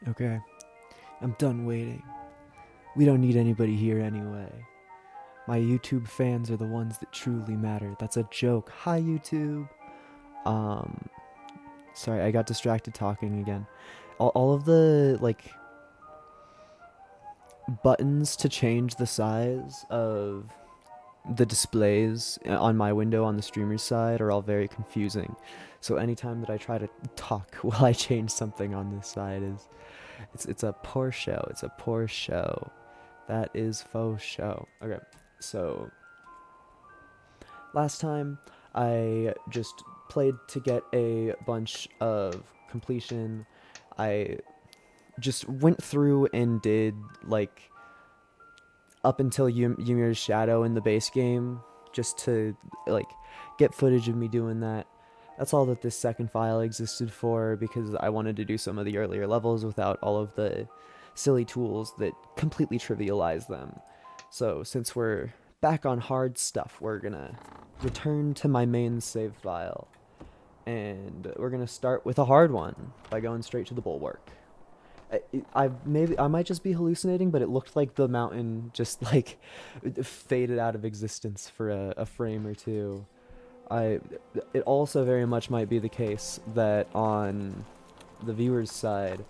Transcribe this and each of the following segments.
Okay, I'm done waiting. We don't need anybody here anyway. My YouTube fans are the ones that truly matter. That's a joke. Hi, YouTube. Um, Sorry, I got distracted talking again. All of the, like, buttons to change the size of the displays on my window on the streamer's side are all very confusing. So anytime that I try to talk while I change something on this side is it's a poor show. It's a poor show. That is faux show. Okay, so last time I just played to get a bunch of completion. I just went through and did like up until Ymir's Shadow in the base game, just to like get footage of me doing that. That's all that this second file existed for, because I wanted to do some of the earlier levels without all of the silly tools that completely trivialize them. So since we're back on hard stuff, we're gonna return to my main save file, and we're gonna start with a hard one by going straight to the bulwark. I might just be hallucinating, but it looked like the mountain just like faded out of existence for a frame or two. I It also very much might be the case that on the viewer's side,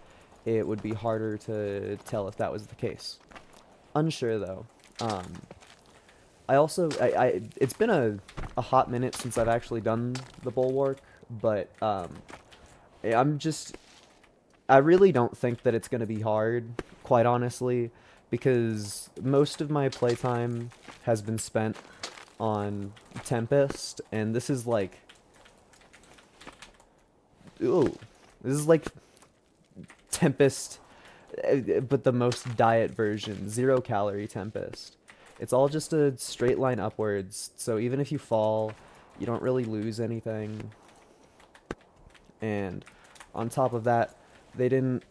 it would be harder to tell if that was the case. Unsure though. Um, I also it's been a hot minute since I've actually done the bulwark, but I'm just I really don't think that it's going to be hard, quite honestly, because most of my playtime has been spent on Tempest, and this is like, ooh, this is like Tempest, but the most diet version, 0 calorie Tempest. It's all just a straight line upwards, so even if you fall, you don't really lose anything. And on top of that, they didn't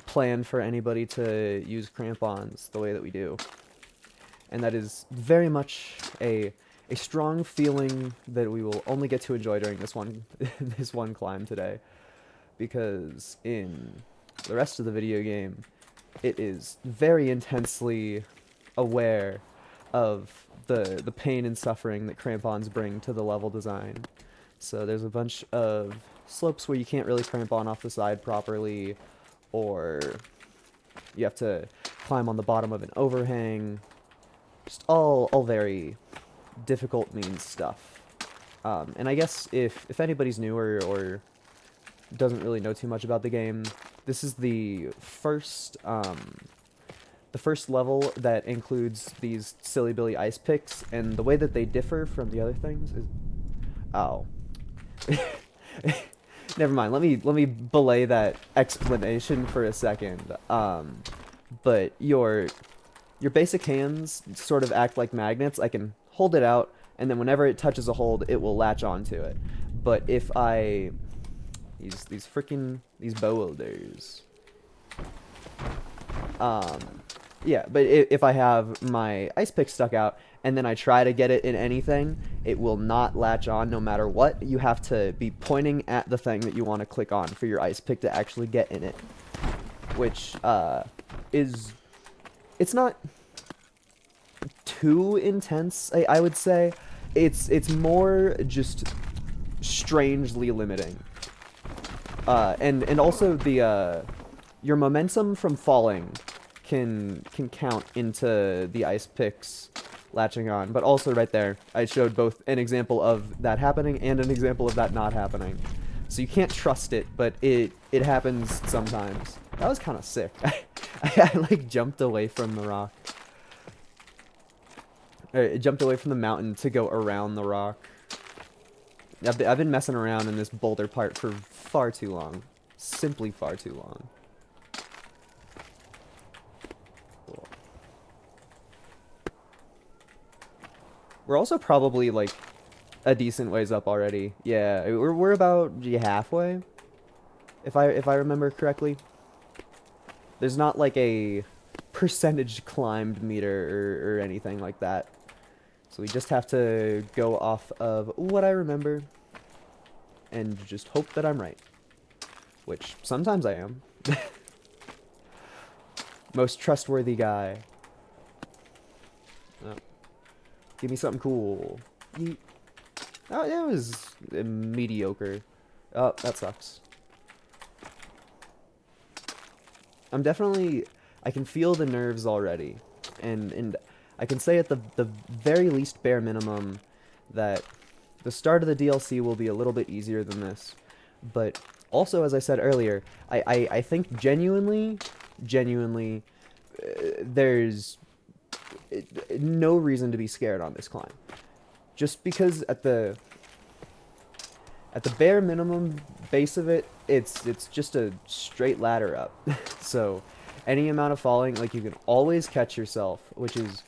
plan for anybody to use crampons the way that we do. And that is very much a strong feeling that we will only get to enjoy during this one this one climb today, because in the rest of the video game it is very intensely aware of the pain and suffering that crampons bring to the level design. So there's a bunch of slopes where you can't really crampon off the side properly, or you have to climb on the bottom of an overhang. Just all very difficult means stuff. And I guess if anybody's new or doesn't really know too much about the game, this is the first level that includes these silly billy ice picks, and the way that they differ from the other things is, oh, never mind. Let me belay that explanation for a second. But your basic hands sort of act like magnets. I can hold it out, and then whenever it touches a hold, it will latch onto it. But if I these bow welders, um, yeah. But if I have my ice pick stuck out and then I try to get it in anything, it will not latch on no matter what. You have to be pointing at the thing that you want to click on for your ice pick to actually get in it, which is it's not too intense. I would say it's more just strangely limiting. And also the your momentum from falling can count into the ice picks latching on. But also right there, I showed both an example of that happening and an example of that not happening. So you can't trust it, but it happens sometimes. That was kind of sick. I like jumped away from the rock. Or it jumped away from the mountain to go around the rock. I've been messing around in this boulder part for far too long. Simply far too long. Cool. We're also probably like a decent ways up already. Yeah, we're about halfway, if I remember correctly. There's not like a percentage climbed meter or anything like that. So we just have to go off of what I remember and just hope that I'm right. Which sometimes I am. Most trustworthy guy. Oh, give me something cool. Yeet. Oh, that was mediocre. Oh, that sucks. I'm definitely... I can feel the nerves already. And I can say at the very least bare minimum that the start of the DLC will be a little bit easier than this. But also, as I said earlier, I think genuinely, there's no reason to be scared on this climb. Just because at the bare minimum base of it, it's just a straight ladder up. So any amount of falling, like you can always catch yourself, which is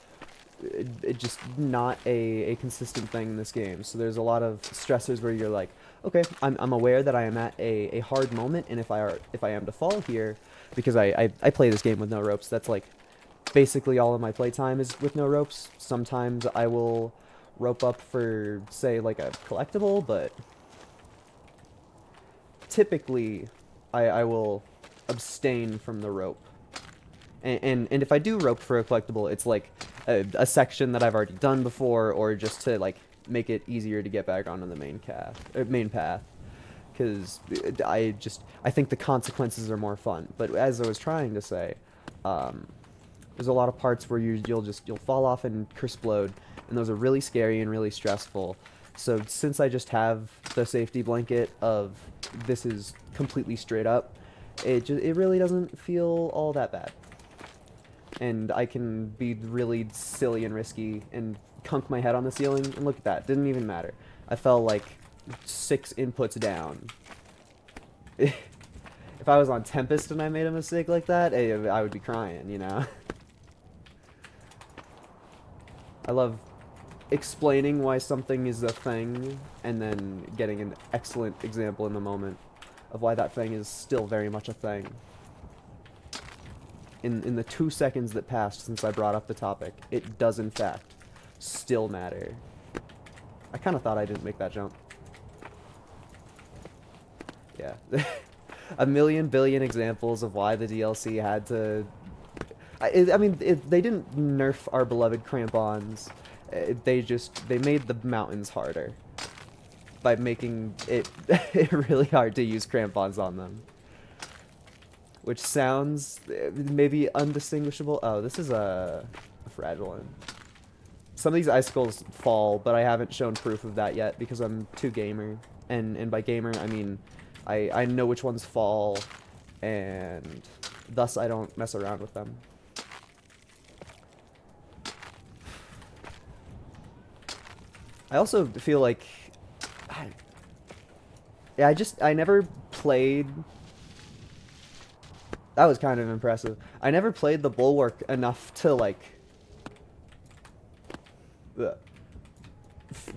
just not a consistent thing in this game. So there's a lot of stressors where you're like, okay, I'm aware that I am at a hard moment, and if I am to fall here, because I play this game with no ropes. That's like basically all of my playtime is with no ropes. Sometimes I will rope up for, say, like a collectible, but typically I will abstain from the rope. And if I do rope for a collectible, it's like a section that I've already done before, or just to like make it easier to get back onto the main path. Because I think the consequences are more fun. But as I was trying to say, there's a lot of parts where you'll fall off and explode, and those are really scary and really stressful. So since I just have the safety blanket of this is completely straight up, it really doesn't feel all that bad. And I can be really silly and risky and kunk my head on the ceiling, and look at that, didn't even matter. I fell like 6 inputs down. If I was on Tempest and I made a mistake like that, I would be crying, you know? I love explaining why something is a thing, and then getting an excellent example in the moment of why that thing is still very much a thing. In the 2 seconds that passed since I brought up the topic, it does in fact still matter. I kind of thought I didn't make that jump. Yeah. A million billion examples of why the DLC had to... I mean, they didn't nerf our beloved crampons. They made the mountains harder by making it really hard to use crampons on them. Which sounds maybe undistinguishable. Oh, this is a fragile one. Some of these icicles fall, but I haven't shown proof of that yet because I'm too gamer. And by gamer, I mean I know which ones fall, and thus I don't mess around with them. I also feel like... Yeah, I never played... That was kind of impressive. I never played the bulwark enough to, like...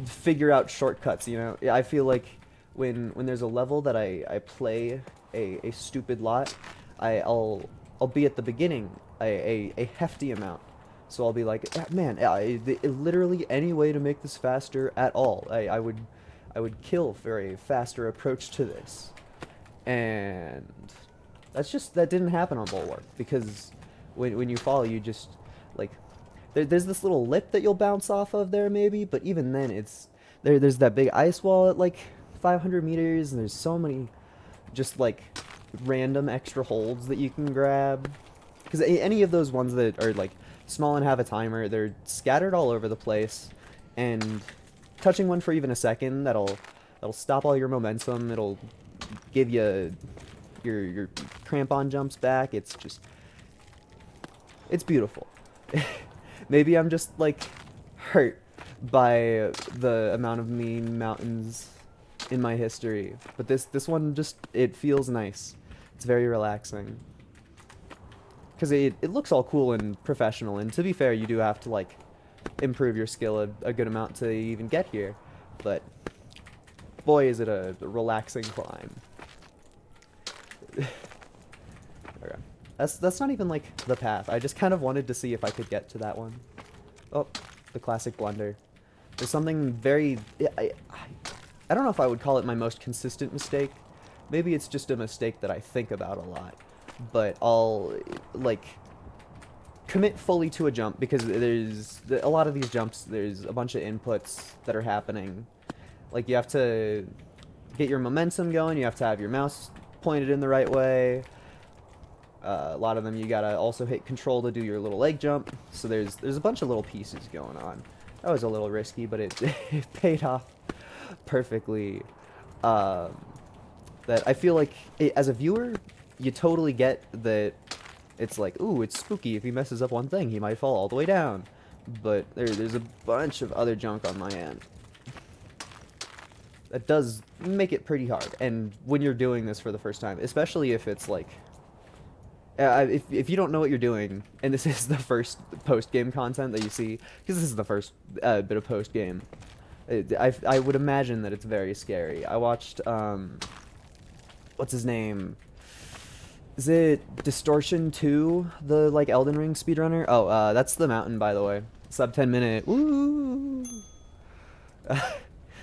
figure out shortcuts, you know? I feel like when there's a level that I play a stupid lot, I'll be at the beginning a hefty amount. So I'll be like, man, literally any way to make this faster at all. I would kill for a faster approach to this. And that didn't happen on Bulwark, because when you fall, you just, like, there's this little lip that you'll bounce off of there maybe, but even then there's that big ice wall at like 500 meters, and there's so many just like random extra holds that you can grab. Because any of those ones that are like small and have a timer, they're scattered all over the place, and touching one for even a second, that'll stop all your momentum. It'll give you your crampon jumps back. It's beautiful. Maybe I'm just like hurt by the amount of mean mountains in my history, but this one just, it feels nice. It's very relaxing. Because it looks all cool and professional, and to be fair, you do have to, like, improve your skill a good amount to even get here. But, boy, is it a relaxing climb. Okay. That's not even, like, the path. I just kind of wanted to see if I could get to that one. Oh, the classic blunder. There's something very... I don't know if I would call it my most consistent mistake. Maybe it's just a mistake that I think about a lot. But I'll, like, commit fully to a jump because there's a lot of these jumps. There's a bunch of inputs that are happening. Like you have to get your momentum going. You have to have your mouse pointed in the right way. A lot of them you gotta also hit control to do your little leg jump. So there's a bunch of little pieces going on. That was a little risky, but it paid off perfectly. Um, that I feel like as a viewer, you totally get that it's like, ooh, it's spooky. If he messes up one thing, he might fall all the way down. But there's a bunch of other junk on my end. That does make it pretty hard. And when you're doing this for the first time, especially if it's like, if you don't know what you're doing, and this is the first post-game content that you see, because this is the first bit of post-game, I would imagine that it's very scary. I watched, what's his name? Is it Distortion 2, the, like, Elden Ring speedrunner? Oh, that's the mountain, by the way. Sub 10 minute. Woo!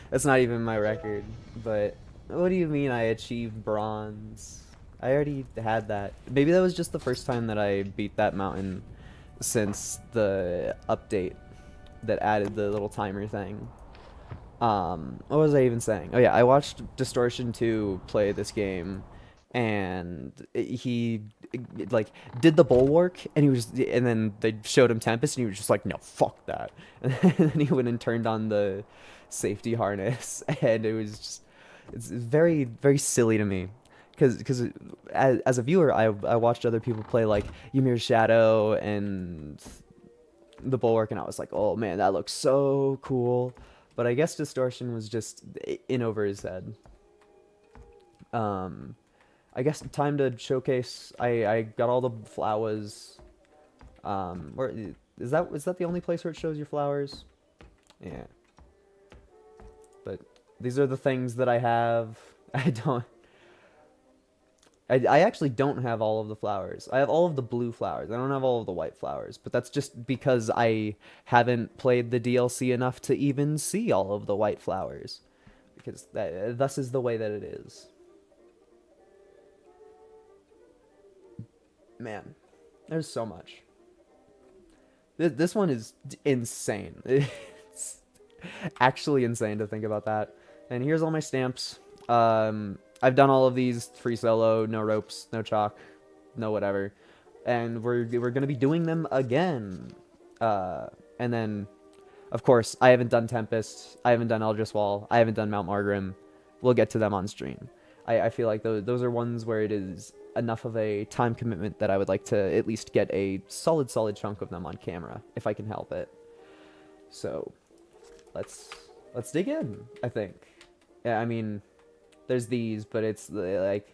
That's not even my record, but what do you mean I achieved bronze? I already had that. Maybe that was just the first time that I beat that mountain since the update that added the little timer thing. What was I even saying? Oh yeah, I watched Distortion 2 play this game, and he like did the bulwark, and and then they showed him Tempest, and he was just like, no, fuck that. And then he went and turned on the safety harness, and it was just, it's very, very silly to me. Because as a viewer, I watched other people play like Ymir's Shadow and the bulwark, and I was like, oh man, that looks so cool. But I guess Distortion was just in over his head. I guess time to showcase. I got all the flowers. Where is that the only place where it shows your flowers? Yeah. But these are the things that I have. I actually don't have all of the flowers. I have all of the blue flowers. I don't have all of the white flowers, but that's just because I haven't played the DLC enough to even see all of the white flowers. Because thus is the way that it is. Man, there's so much. This one is insane. It's actually insane to think about that. And here's all my stamps. I've done all of these free solo, no ropes, no chalk, no whatever, and we're gonna be doing them again. And then, of course, I haven't done Tempest, I haven't done Eldritch Wall, I haven't done Mount Margrim. We'll get to them on stream. I feel like those are ones where it is enough of a time commitment that I would like to at least get a solid chunk of them on camera if I can help it. So, let's dig in. I think. Yeah, I mean. There's these, but it's like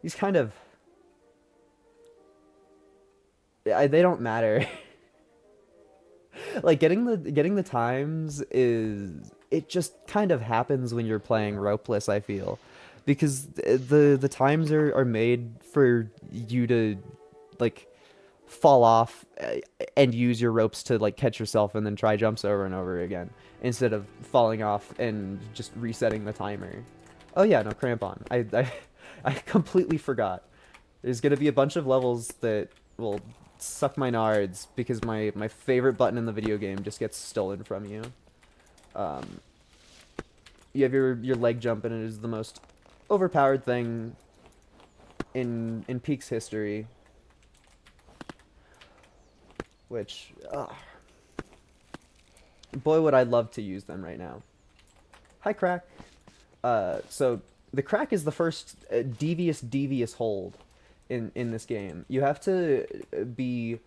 these kind of they don't matter. Like getting the times is it just kind of happens when you're playing ropeless, I feel. Because the times are made for you to like fall off and use your ropes to like catch yourself and then try jumps over and over again instead of falling off and just resetting the timer. Oh yeah, no, crampon. I completely forgot. There's gonna be a bunch of levels that will suck my nards because my favorite button in the video game just gets stolen from you. You have your leg jump, and it is the most overpowered thing in Peak's history. Which, boy, would I love to use them right now. Hi, Crack. So the crack is the first devious hold in this game. You have to be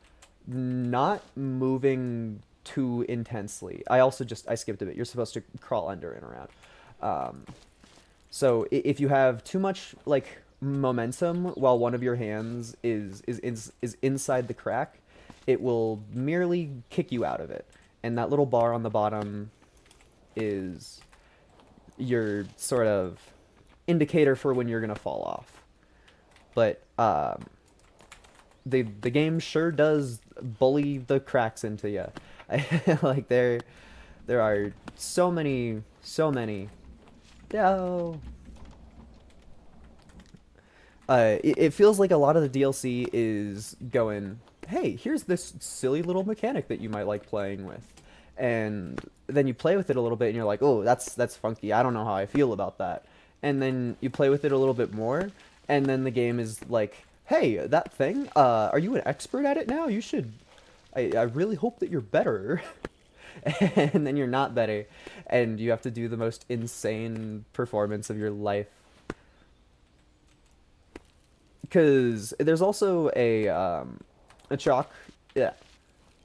not moving too intensely. I skipped a bit. You're supposed to crawl under and around. So if you have too much like momentum while one of your hands is inside the crack, it will merely kick you out of it. And that little bar on the bottom is your sort of indicator for when you're gonna fall off. But the game sure does bully the cracks into you. Like there are so many. No. It feels like a lot of the DLC is going, hey, here's this silly little mechanic that you might like playing with. And then you play with it a little bit and you're like, oh, that's funky. I don't know how I feel about that. And then you play with it a little bit more, and then the game is like, hey, that thing, are you an expert at it now? You should, I really hope that you're better. And then you're not better, and you have to do the most insane performance of your life. Because there's also a chalk, yeah,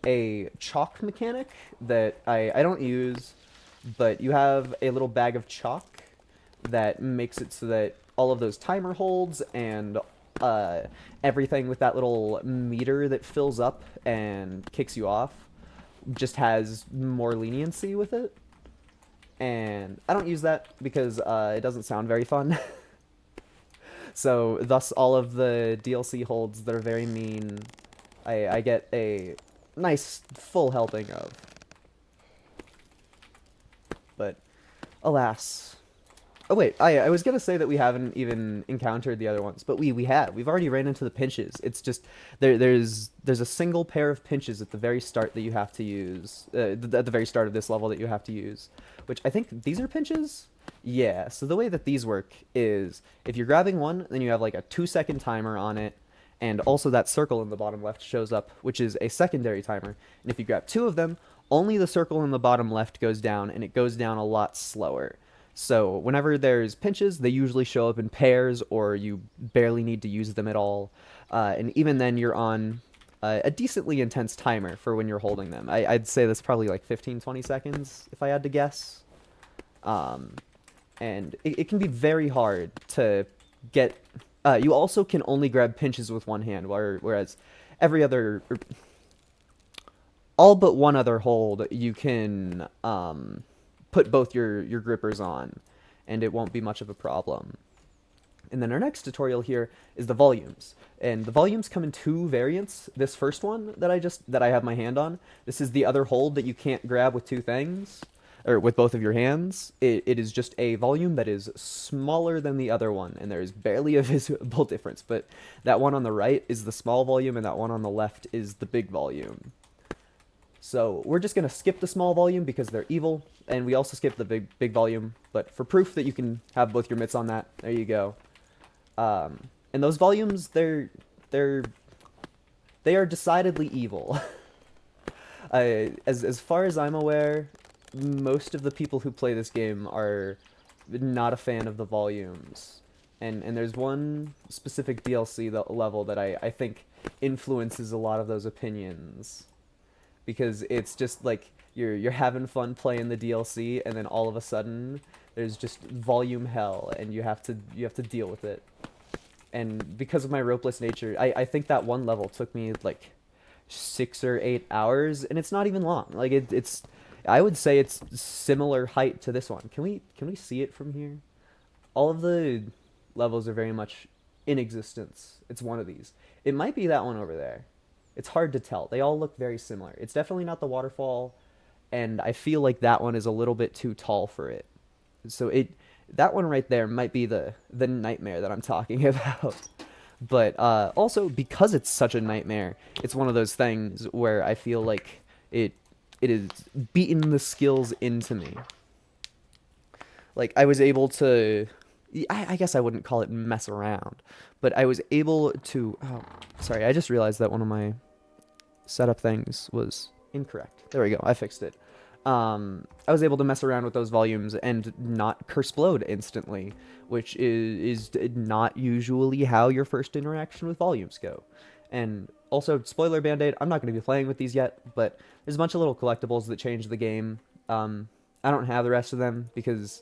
a chalk mechanic that I don't use, but you have a little bag of chalk that makes it so that all of those timer holds and uh, everything with that little meter that fills up and kicks you off just has more leniency with it. And I don't use that because it doesn't sound very fun. So thus all of the DLC holds that are very mean, I get a nice full helping of. But alas. Oh wait, I was gonna say that we haven't even encountered the other ones, but we have. We've already ran into the pinches. It's just there's a single pair of pinches at the very start that you have to use at the very start of this level that you have to use, which I think these are pinches. Yeah. So the way that these work is if you're grabbing one, then you have like a 2-second timer on it, and also that circle in the bottom left shows up, which is a secondary timer. And if you grab two of them, only the circle in the bottom left goes down, and it goes down a lot slower. So whenever there's pinches, they usually show up in pairs, or you barely need to use them at all. And even then, you're on a decently intense timer for when you're holding them. I'd say that's probably like 15, 20 seconds, if I had to guess. Um, and it can be very hard to get... you also can only grab pinches with one hand, whereas every other... all but one other hold, you can... put both your grippers on, and it won't be much of a problem. And then our next tutorial here is the volumes. And the volumes come in two variants. This first one that I have my hand on, this is the other hold that you can't grab with two things, or with both of your hands. It is just a volume that is smaller than the other one, and there is barely a visible difference. But that one on the right is the small volume, and that one on the left is the big volume. So we're just going to skip the small volume because they're evil, and we also skip the big volume, but for proof that you can have both your mitts on that, there you go. And those volumes, they are decidedly evil. As far as I'm aware, most of the people who play this game are not a fan of the volumes. And there's one specific DLC level that I think influences a lot of those opinions. Because it's just like you're having fun playing the DLC, and then all of a sudden there's just volume hell, and you have to deal with it. And because of my ropeless nature, I think that one level took me like 6 or 8 hours, and it's not even long. Like it's I would say it's similar height to this one. Can we see it from here? All of the levels are very much in existence. It's one of these. It might be that one over there. It's hard to tell. They all look very similar. It's definitely not the waterfall, and I feel like that one is a little bit too tall for it. So that one right there might be the nightmare that I'm talking about. But also, because it's such a nightmare, it's one of those things where I feel like it is beaten the skills into me. Like, I was able to... I guess I wouldn't call it mess around, but I was able to... Oh, sorry, I just realized that one of my setup things was incorrect. There we go, I fixed it. I was able to mess around with those volumes and not curse-blowed instantly, which is not usually how your first interaction with volumes go. And also, spoiler Band-Aid, I'm not going to be playing with these yet, but there's a bunch of little collectibles that change the game. I don't have the rest of them because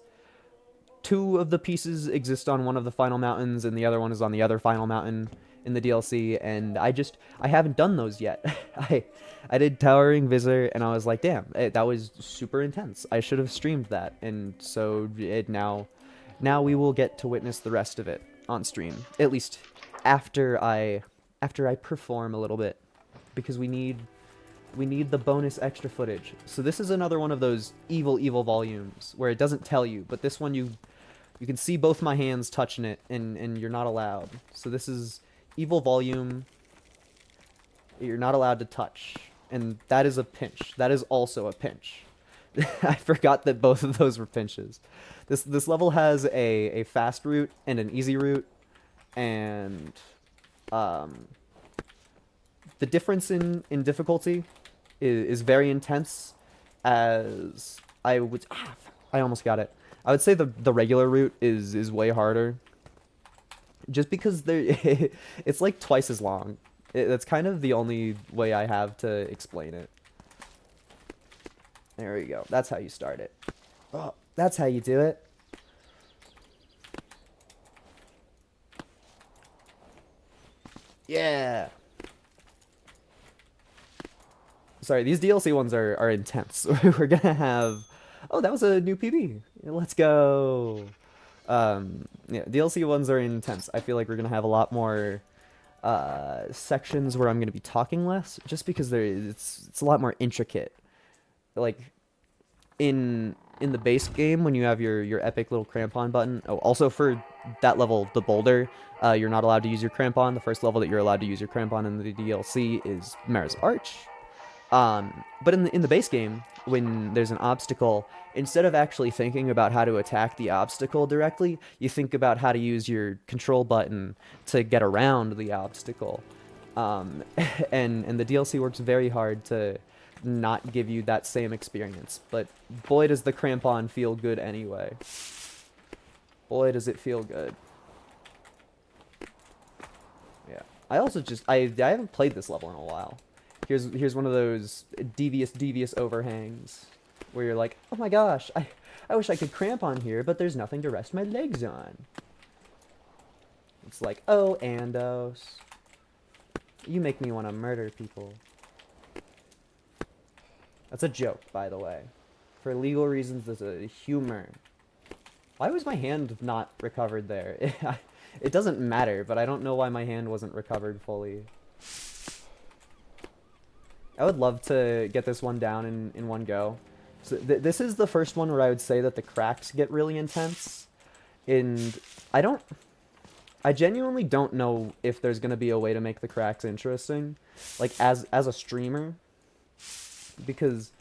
2 of the pieces exist on one of the final mountains, and the other one is on the other final mountain in the DLC, and I haven't done those yet. I did Towering Visor, and I was like, damn, that was super intense. I should have streamed that, and so now we will get to witness the rest of it on stream, at least after I perform a little bit, because we need the bonus extra footage. So this is another one of those evil volumes where it doesn't tell you, but this one you can see both my hands touching it, and you're not allowed. So this is evil volume. You're not allowed to touch. And that is a pinch. That is also a pinch. I forgot that both of those were pinches. This level has a fast route and an easy route, and um, the difference in difficulty is very intense. As I almost got it. I would say the regular route is way harder, just because there it's like twice as long. That's kind of the only way I have to explain it. There we go. That's how you start it. Oh, that's how you do it. Yeah. Sorry, these DLC ones are intense. We're gonna have. Oh, that was a new PB. Let's go. Yeah, DLC ones are intense. I feel like we're gonna have a lot more sections where I'm gonna be talking less, just because it's a lot more intricate. Like in the base game, when you have your epic little crampon button. Oh, also for that level, the boulder, you're not allowed to use your crampon. The first level that you're allowed to use your crampon in the DLC is Mara's Arch. But in the base game, when there's an obstacle, instead of actually thinking about how to attack the obstacle directly, you think about how to use your control button to get around the obstacle. Um, and the DLC works very hard to not give you that same experience. But boy, does the crampon feel good anyway. Boy, does it feel good. Yeah. I also just I haven't played this level in a while. Here's one of those devious overhangs where you're like, oh my gosh, I wish I could cramp on here, but there's nothing to rest my legs on. It's like, oh, Andos, you make me want to murder people. That's a joke, by the way. For legal reasons, there's a humor. Why was my hand not recovered there? It doesn't matter, but I don't know why my hand wasn't recovered fully. I would love to get this one down in one go. So this is the first one where I would say that the cracks get really intense. And I genuinely don't know if there's going to be a way to make the cracks interesting. Like, as a streamer. Because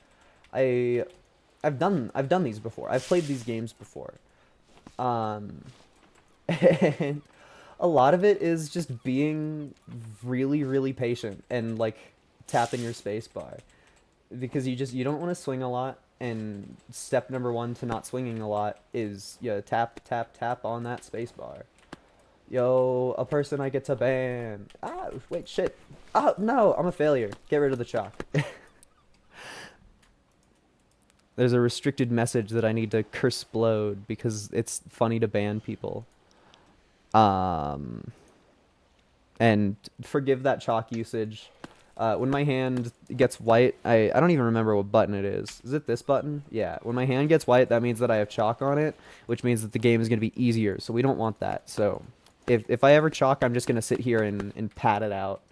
I've done these before. I've played these games before. And a lot of it is just being really, really patient and, like, tapping your space bar, because you don't want to swing a lot, and step number one to not swinging a lot is tap on that space bar. Yo, a person I get to ban. Ah, wait, shit. Oh no, I'm a failure. Get rid of the chalk. There's a restricted message that I need to curseplode because it's funny to ban people. And forgive that chalk usage. When my hand gets white, I don't even remember what button it is. Is it this button? Yeah. When my hand gets white, that means that I have chalk on it, which means that the game is going to be easier. So we don't want that. So if I ever chalk, I'm just going to sit here and pat it out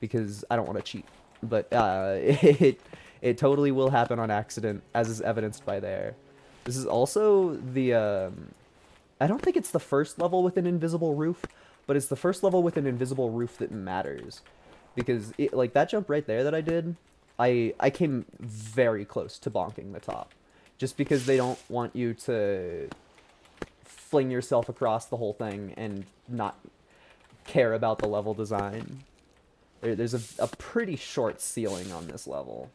because I don't want to cheat. But it totally will happen on accident, as is evidenced by there. This is also the... I don't think it's the first level with an invisible roof, but it's the first level with an invisible roof that matters. Because, like, that jump right there that I did, I came very close to bonking the top. Just because they don't want you to fling yourself across the whole thing and not care about the level design. There's a pretty short ceiling on this level.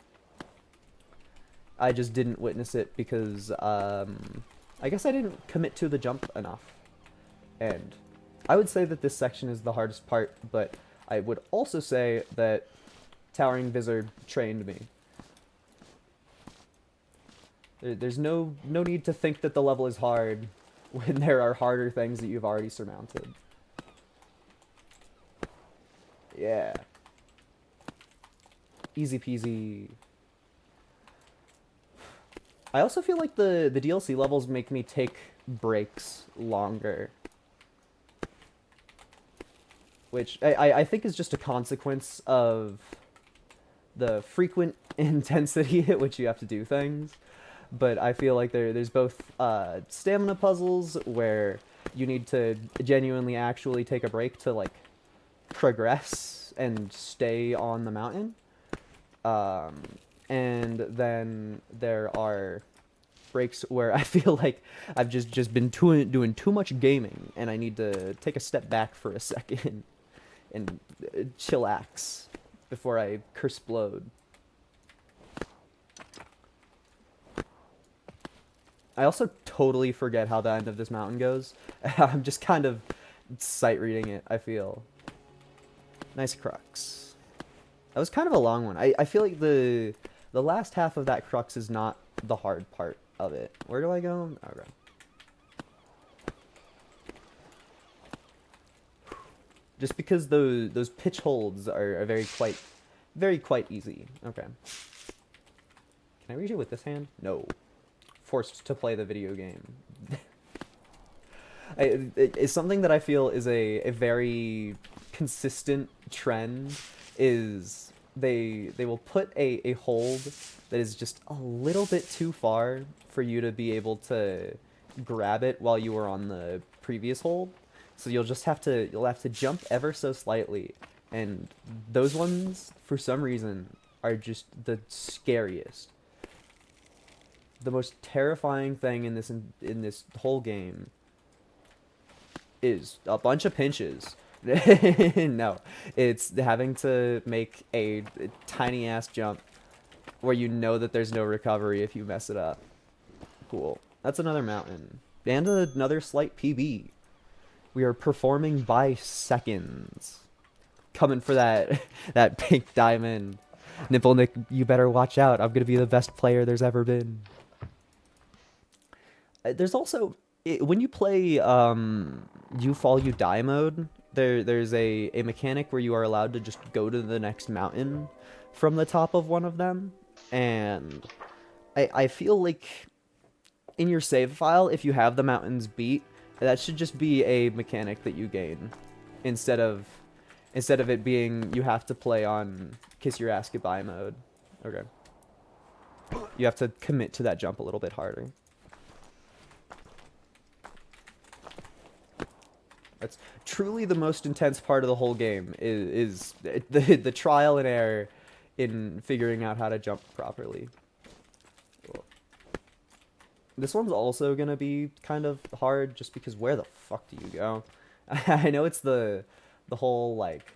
I just didn't witness it because, I guess I didn't commit to the jump enough. And I would say that this section is the hardest part, but I would also say that Towering Visor trained me. There's no need to think that the level is hard when there are harder things that you've already surmounted. Yeah. Easy peasy. I also feel like the DLC levels make me take breaks longer. Which I think is just a consequence of the frequent intensity at which you have to do things. But I feel like there's both stamina puzzles where you need to genuinely actually take a break to, like, progress and stay on the mountain. Um, and then there are breaks where I feel like I've just been doing too much gaming, and I need to take a step back for a second and chillax before I curseplode. I also totally forget how the end of this mountain goes. I'm just kind of sight reading it, I feel. Nice crux. That was kind of a long one. I feel like the last half of that crux is not the hard part of it. Where do I go? Okay. Just because those pitch holds are very quite easy. Okay. Can I reach it with this hand? No. Forced to play the video game. It's something that I feel is a very consistent trend is they will put a hold that is just a little bit too far for you to be able to grab it while you were on the previous hold. So you'll have to jump ever so slightly, and those ones for some reason are just the scariest. The most terrifying thing in this whole game is a bunch of pinches. No, it's having to make a tiny ass jump where you know that there's no recovery if you mess it up. Cool. That's another mountain. And another slight PB. We are performing by seconds. Coming for that that pink diamond. Nipple Nick, you better watch out. I'm gonna be the best player there's ever been. There's also when you play You Fall You Die mode, there's a mechanic where you are allowed to just go to the next mountain from the top of one of them, and I feel like in your save file, if you have the mountains beat, that should just be a mechanic that you gain instead of it being you have to play on kiss your ass goodbye mode. Okay. You have to commit to that jump a little bit harder. That's truly the most intense part of the whole game is the trial and error in figuring out how to jump properly. Cool. This one's also gonna be kind of hard just because where the fuck do you go? I know it's the whole like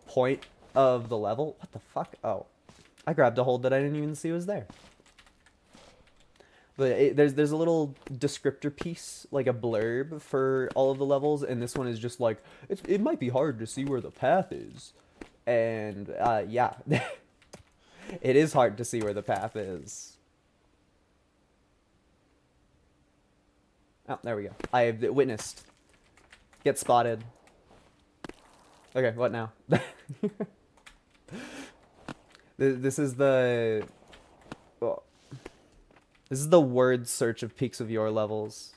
point of the level. What the fuck? Oh, I grabbed a hold that I didn't even see was there. But there's a little descriptor piece, like a blurb for all of the levels, and this one is just like, it might be hard to see where the path is. And, yeah. It is hard to see where the path is. Oh, there we go. I have witnessed. Get spotted. Okay, what now? This is the... Well, this is the word search of Peaks of Yore levels.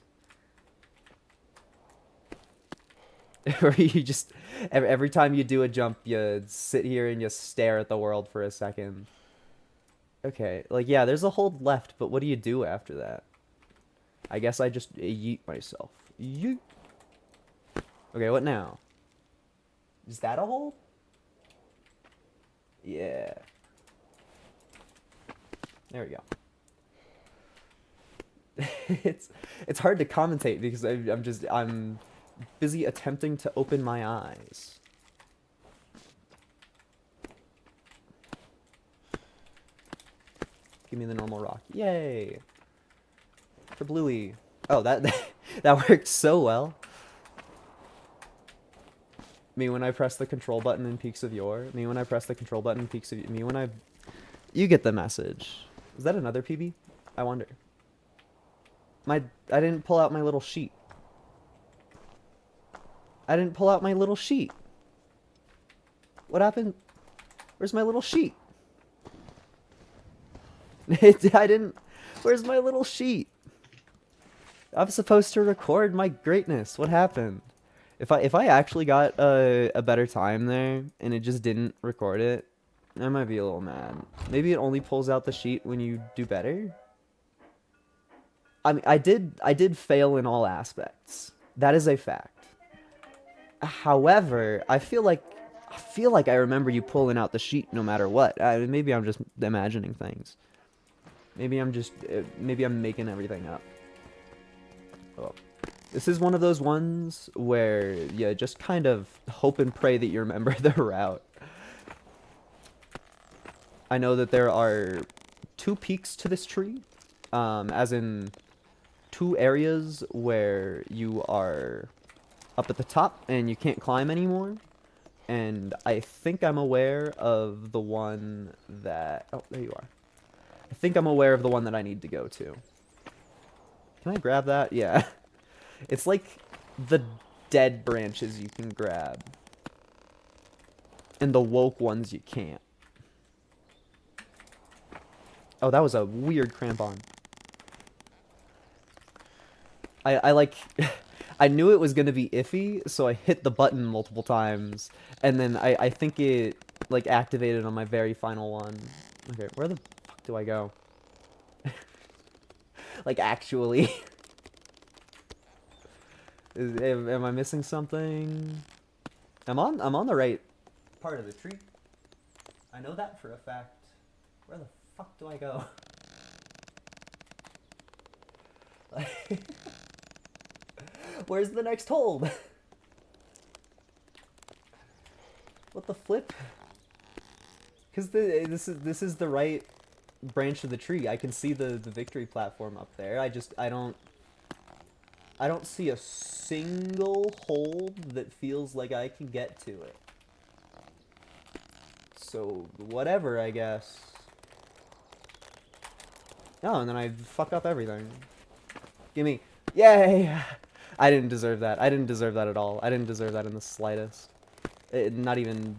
Where you just, every time you do a jump, you sit here and you stare at the world for a second. Okay, like, yeah, there's a hold left, but what do you do after that? I guess I just yeet myself. Yeet. Okay, what now? Is that a hold? Yeah. There we go. It's hard to commentate because I'm busy attempting to open my eyes. Give me the normal rock. Yay! For Bluey. Oh, that worked so well. Me when I press the control button in Peaks of Yore. Me when I press the control button in Peaks of... Me when I... You get the message. Is that another PB? I wonder. I didn't pull out my little sheet. I didn't pull out my little sheet. What happened? Where's my little sheet? I didn't... Where's my little sheet? I'm supposed to record my greatness. What happened? If I actually got a better time there and it just didn't record it, I might be a little mad. Maybe it only pulls out the sheet when you do better? I mean, I did fail in all aspects. That is a fact. However, I feel like I feel like I remember you pulling out the sheet no matter what. Maybe I'm just imagining things. Maybe I'm making everything up. Oh. This is one of those ones where you just kind of hope and pray that you remember the route. I know that there are 2 peaks to this tree, as in 2 areas where you are up at the top and you can't climb anymore. And I think I'm aware of the one that... Oh, there you are. I think I'm aware of the one that I need to go to. Can I grab that? Yeah. It's like the dead branches you can grab. And the woke ones you can't. Oh, that was a weird crampon. I like... I knew it was going to be iffy, so I hit the button multiple times. And then I think it, like, activated on my very final one. Okay, where the fuck do I go? Like, actually. Am I missing something? I'm on the right part of the tree. I know that for a fact. Where the fuck do I go? Where's the next hold? What the flip? Because this is the right branch of the tree. I can see the victory platform up there. I don't see a single hold that feels like I can get to it. So whatever, I guess. Oh, and then I fuck up everything. Gimme. Yay! I didn't deserve that. I didn't deserve that at all. I didn't deserve that in the slightest. Not even...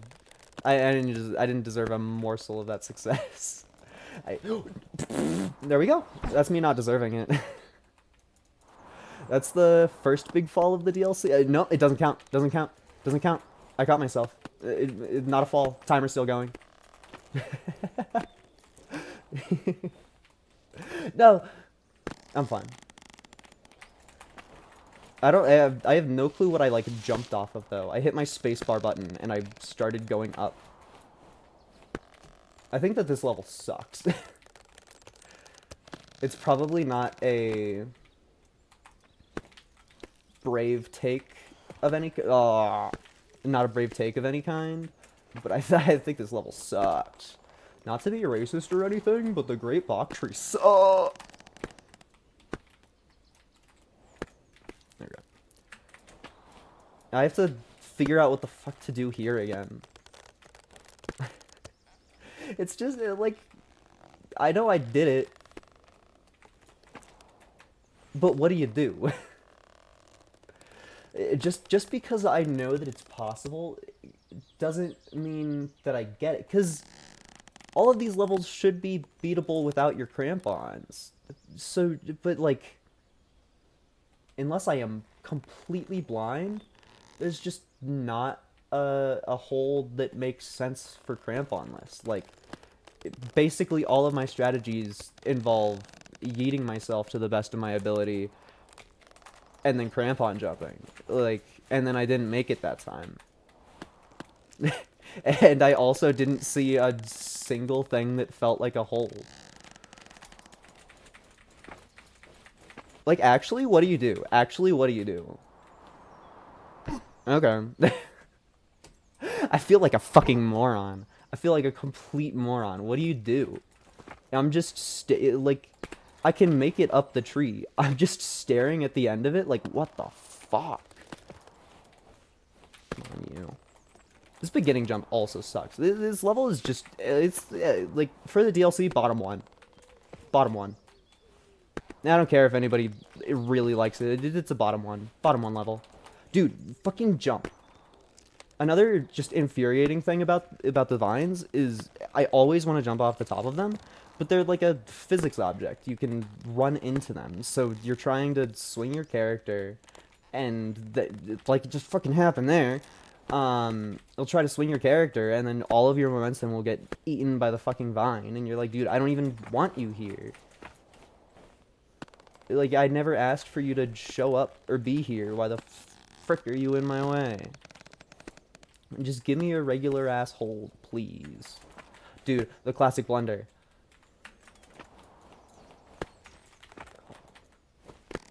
I didn't deserve a morsel of that success. There we go. That's me not deserving it. That's the first big fall of the DLC. No, it doesn't count. Doesn't count. Doesn't count. I caught myself. Not a fall. Timer's still going. No. I'm fine. I have no clue what I, like, jumped off of, though. I hit my spacebar button, and I started going up. I think that this level sucks. It's probably not a brave take of any... not a brave take of any kind, but I think this level sucks. Not to be racist or anything, but the Great Bach Tree sucks. There we go. I have to figure out what the fuck to do here again. It's just, like... I know I did it. But what do you do? Just because I know that it's possible doesn't mean that I get it. Because all of these levels should be beatable without your crampons. So, but like... Unless I am completely blind, there's just not a hold that makes sense for cramponless. Like, basically all of my strategies involve yeeting myself to the best of my ability and then crampon jumping. Like, and then I didn't make it that time. And I also didn't see a single thing that felt like a hold. Like, actually, what do you do? Actually, what do you do? Okay. I feel like a fucking moron. I feel like a complete moron. What do you do? I'm just like, I can make it up the tree. I'm just staring at the end of it like, what the fuck? Come on, you. This beginning jump also sucks. This level is just, it's, like, for the DLC, bottom one. Bottom one. I don't care if anybody really likes it. It's a bottom one. Bottom one level. Dude, fucking jump. Another just infuriating thing about the vines is I always want to jump off the top of them, but they're like a physics object. You can run into them. So you're trying to swing your character, and like it just fucking happened there. You'll try to swing your character, and then all of your momentum will get eaten by the fucking vine, and you're like, dude, I don't even want you here. Like, I never asked for you to show up or be here. Why the frick are you in my way? Just give me a regular ass hold, please. Dude, the classic blunder.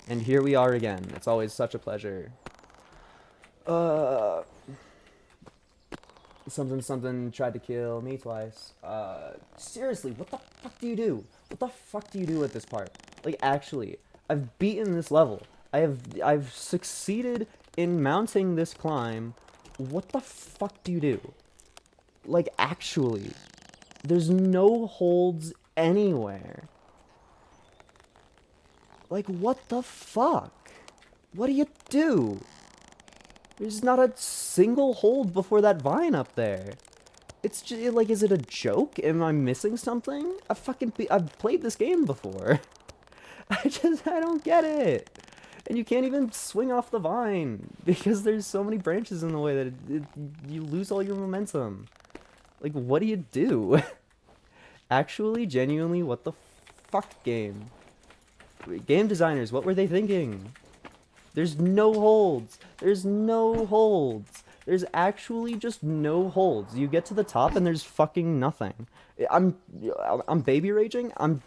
And here we are again. It's always such a pleasure. Uh, something something tried to kill me twice. Seriously, what the fuck do you do? What the fuck do you do at this part? Like, actually, I've beaten this level. I've succeeded in mounting this climb. What the fuck do you do? Like, actually, there's no holds anywhere. Like, what the fuck? What do you do? There's not a single hold before that vine up there. It's just, like, is it a joke? Am I missing something? I've played this game before. I don't get it. And you can't even swing off the vine because there's so many branches in the way that you lose all your momentum. Like, what do you do? Actually, genuinely, what the fuck, game? Game designers, what were they thinking? There's no holds. There's no holds. There's actually just no holds. You get to the top and there's fucking nothing. I'm baby raging. I'm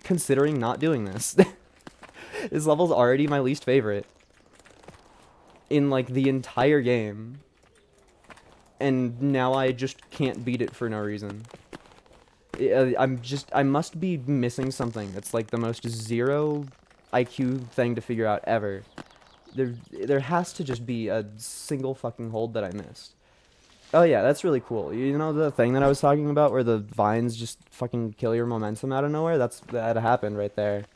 considering not doing this. This level's already my least favorite in like the entire game. And now I just can't beat it for no reason. I must be missing something that's like the most zero IQ thing to figure out ever. There has to just be a single fucking hold that I missed. Oh yeah, that's really cool. You know the thing that I was talking about where the vines just fucking kill your momentum out of nowhere? That happened right there.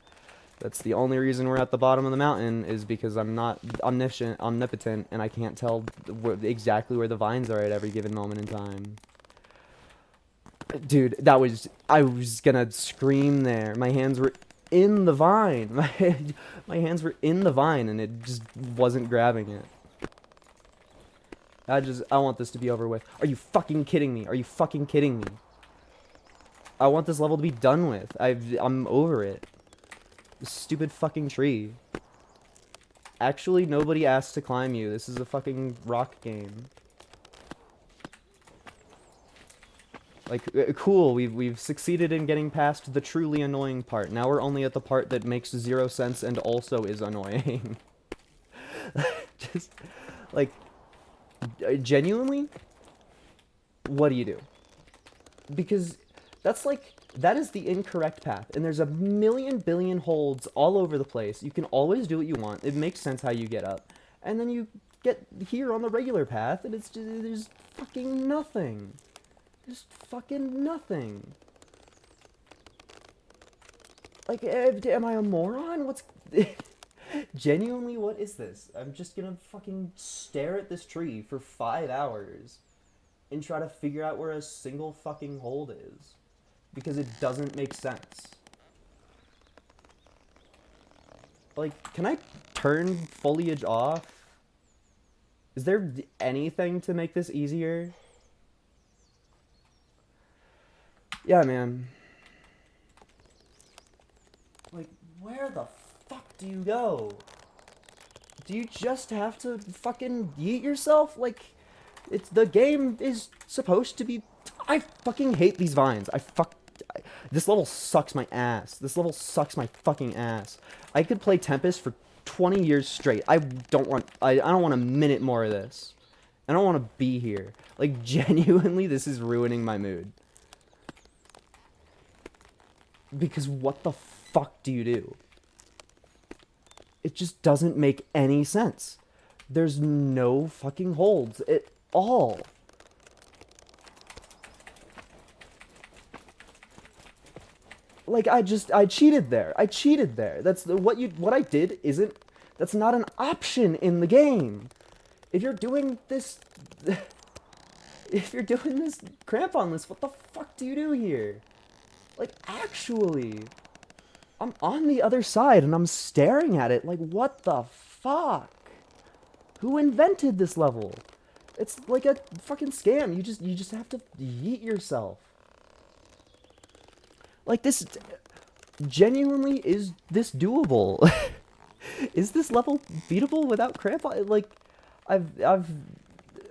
That's the only reason we're at the bottom of the mountain is because I'm not omnipotent, and I can't tell exactly where the vines are at every given moment in time. Dude, I was gonna scream there. My hands were in the vine. My hands were in the vine, and it just wasn't grabbing it. I want this to be over with. Are you fucking kidding me? Are you fucking kidding me? I want this level to be done with. I'm over it. This stupid fucking tree. Actually, nobody asked to climb you. This is a fucking rock game. Like, cool, we've succeeded in getting past the truly annoying part. Now we're only at the part that makes zero sense and also is annoying. Just, like, genuinely, what do you do? Because that is the incorrect path, and there's a million billion holds all over the place. You can always do what you want. It makes sense how you get up. And then you get here on the regular path, and there's fucking nothing. Just fucking nothing. Like, am I a moron? What's... Genuinely, what is this? I'm just gonna fucking stare at this tree for 5 hours and try to figure out where a single fucking hold is. Because it doesn't make sense. Like, can I turn foliage off? Is there anything to make this easier? Yeah, man. Like, where the fuck do you go? Do you just have to fucking yeet yourself? Like, the game is supposed to be... I fucking hate these vines. This level sucks my ass. This level sucks my fucking ass. I could play Tempest for 20 years straight. I don't want a minute more of this. I don't want to be here. Like, genuinely, this is ruining my mood. Because what the fuck do you do? It just doesn't make any sense. There's no fucking holds at all. Like, I cheated there. I cheated there. What I did isn't, that's not an option in the game. If you're doing this, cramp-on-less, what the fuck do you do here? Like, actually, I'm on the other side and I'm staring at it like, what the fuck? Who invented this level? It's like a fucking scam. You just have to yeet yourself. Like, this, genuinely, is this doable? Is this level beatable without cramp? Like, I've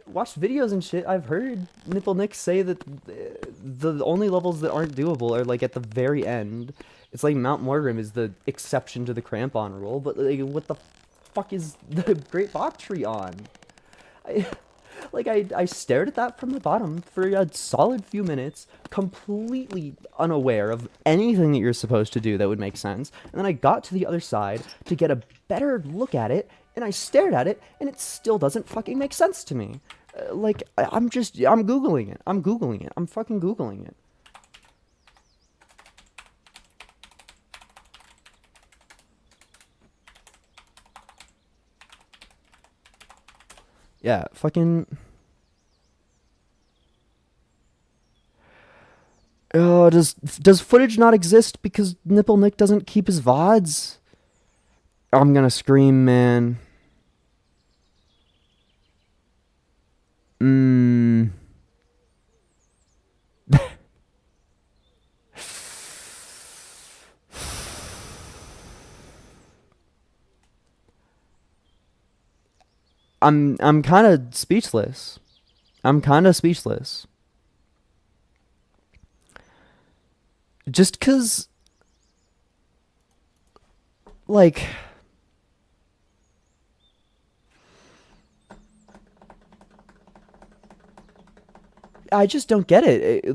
watched videos and shit. I've heard Nipple Nick say that the only levels that aren't doable are like at the very end. It's like Mount Morgrim is the exception to the crampon rule, but like, what the fuck is the Great Bog Tree on? I, I stared at that from the bottom for a solid few minutes, completely unaware of anything that you're supposed to do that would make sense. And then I got to the other side to get a better look at it, and I stared at it, and it still doesn't fucking make sense to me. I'm Googling it. I'm Googling it. I'm fucking Googling it. Yeah, fucking... Oh, does footage not exist because Nipple Nick doesn't keep his VODs? I'm gonna scream, man. Mmm. I'm kind of speechless. I'm kind of speechless. Just cuz like I just don't get it.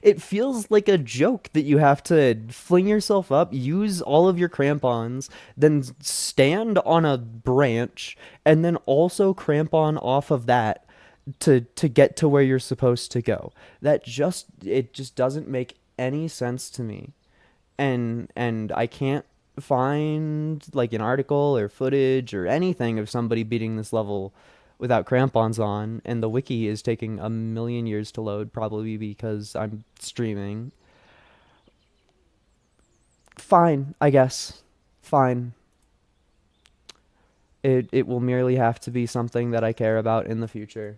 It feels like a joke that you have to fling yourself up, use all of your crampons, then stand on a branch, and then also crampon off of that to get to where you're supposed to go. It just doesn't make any sense to me. And I can't find like an article or footage or anything of somebody beating this level without crampons on, and the wiki is taking a million years to load, probably because I'm streaming. Fine, I guess. Fine. It will merely have to be something that I care about in the future.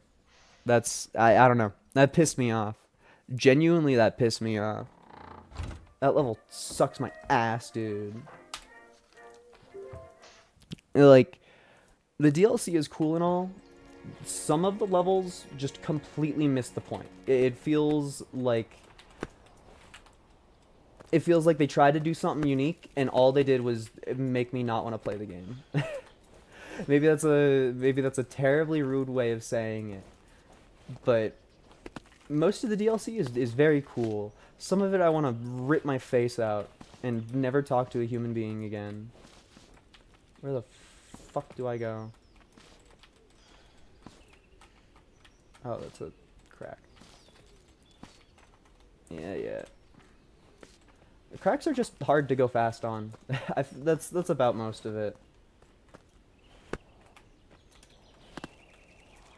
I don't know. That pissed me off. Genuinely, that pissed me off. That level sucks my ass, dude. Like, the DLC is cool and all. Some of the levels just completely miss the point. It feels like they tried to do something unique, and all they did was make me not want to play the game. Maybe that's a terribly rude way of saying it, but most of the DLC is very cool. Some of it I want to rip my face out and never talk to a human being again. Where the fuck do I go? Oh, that's a crack. Yeah. The cracks are just hard to go fast on. That's about most of it.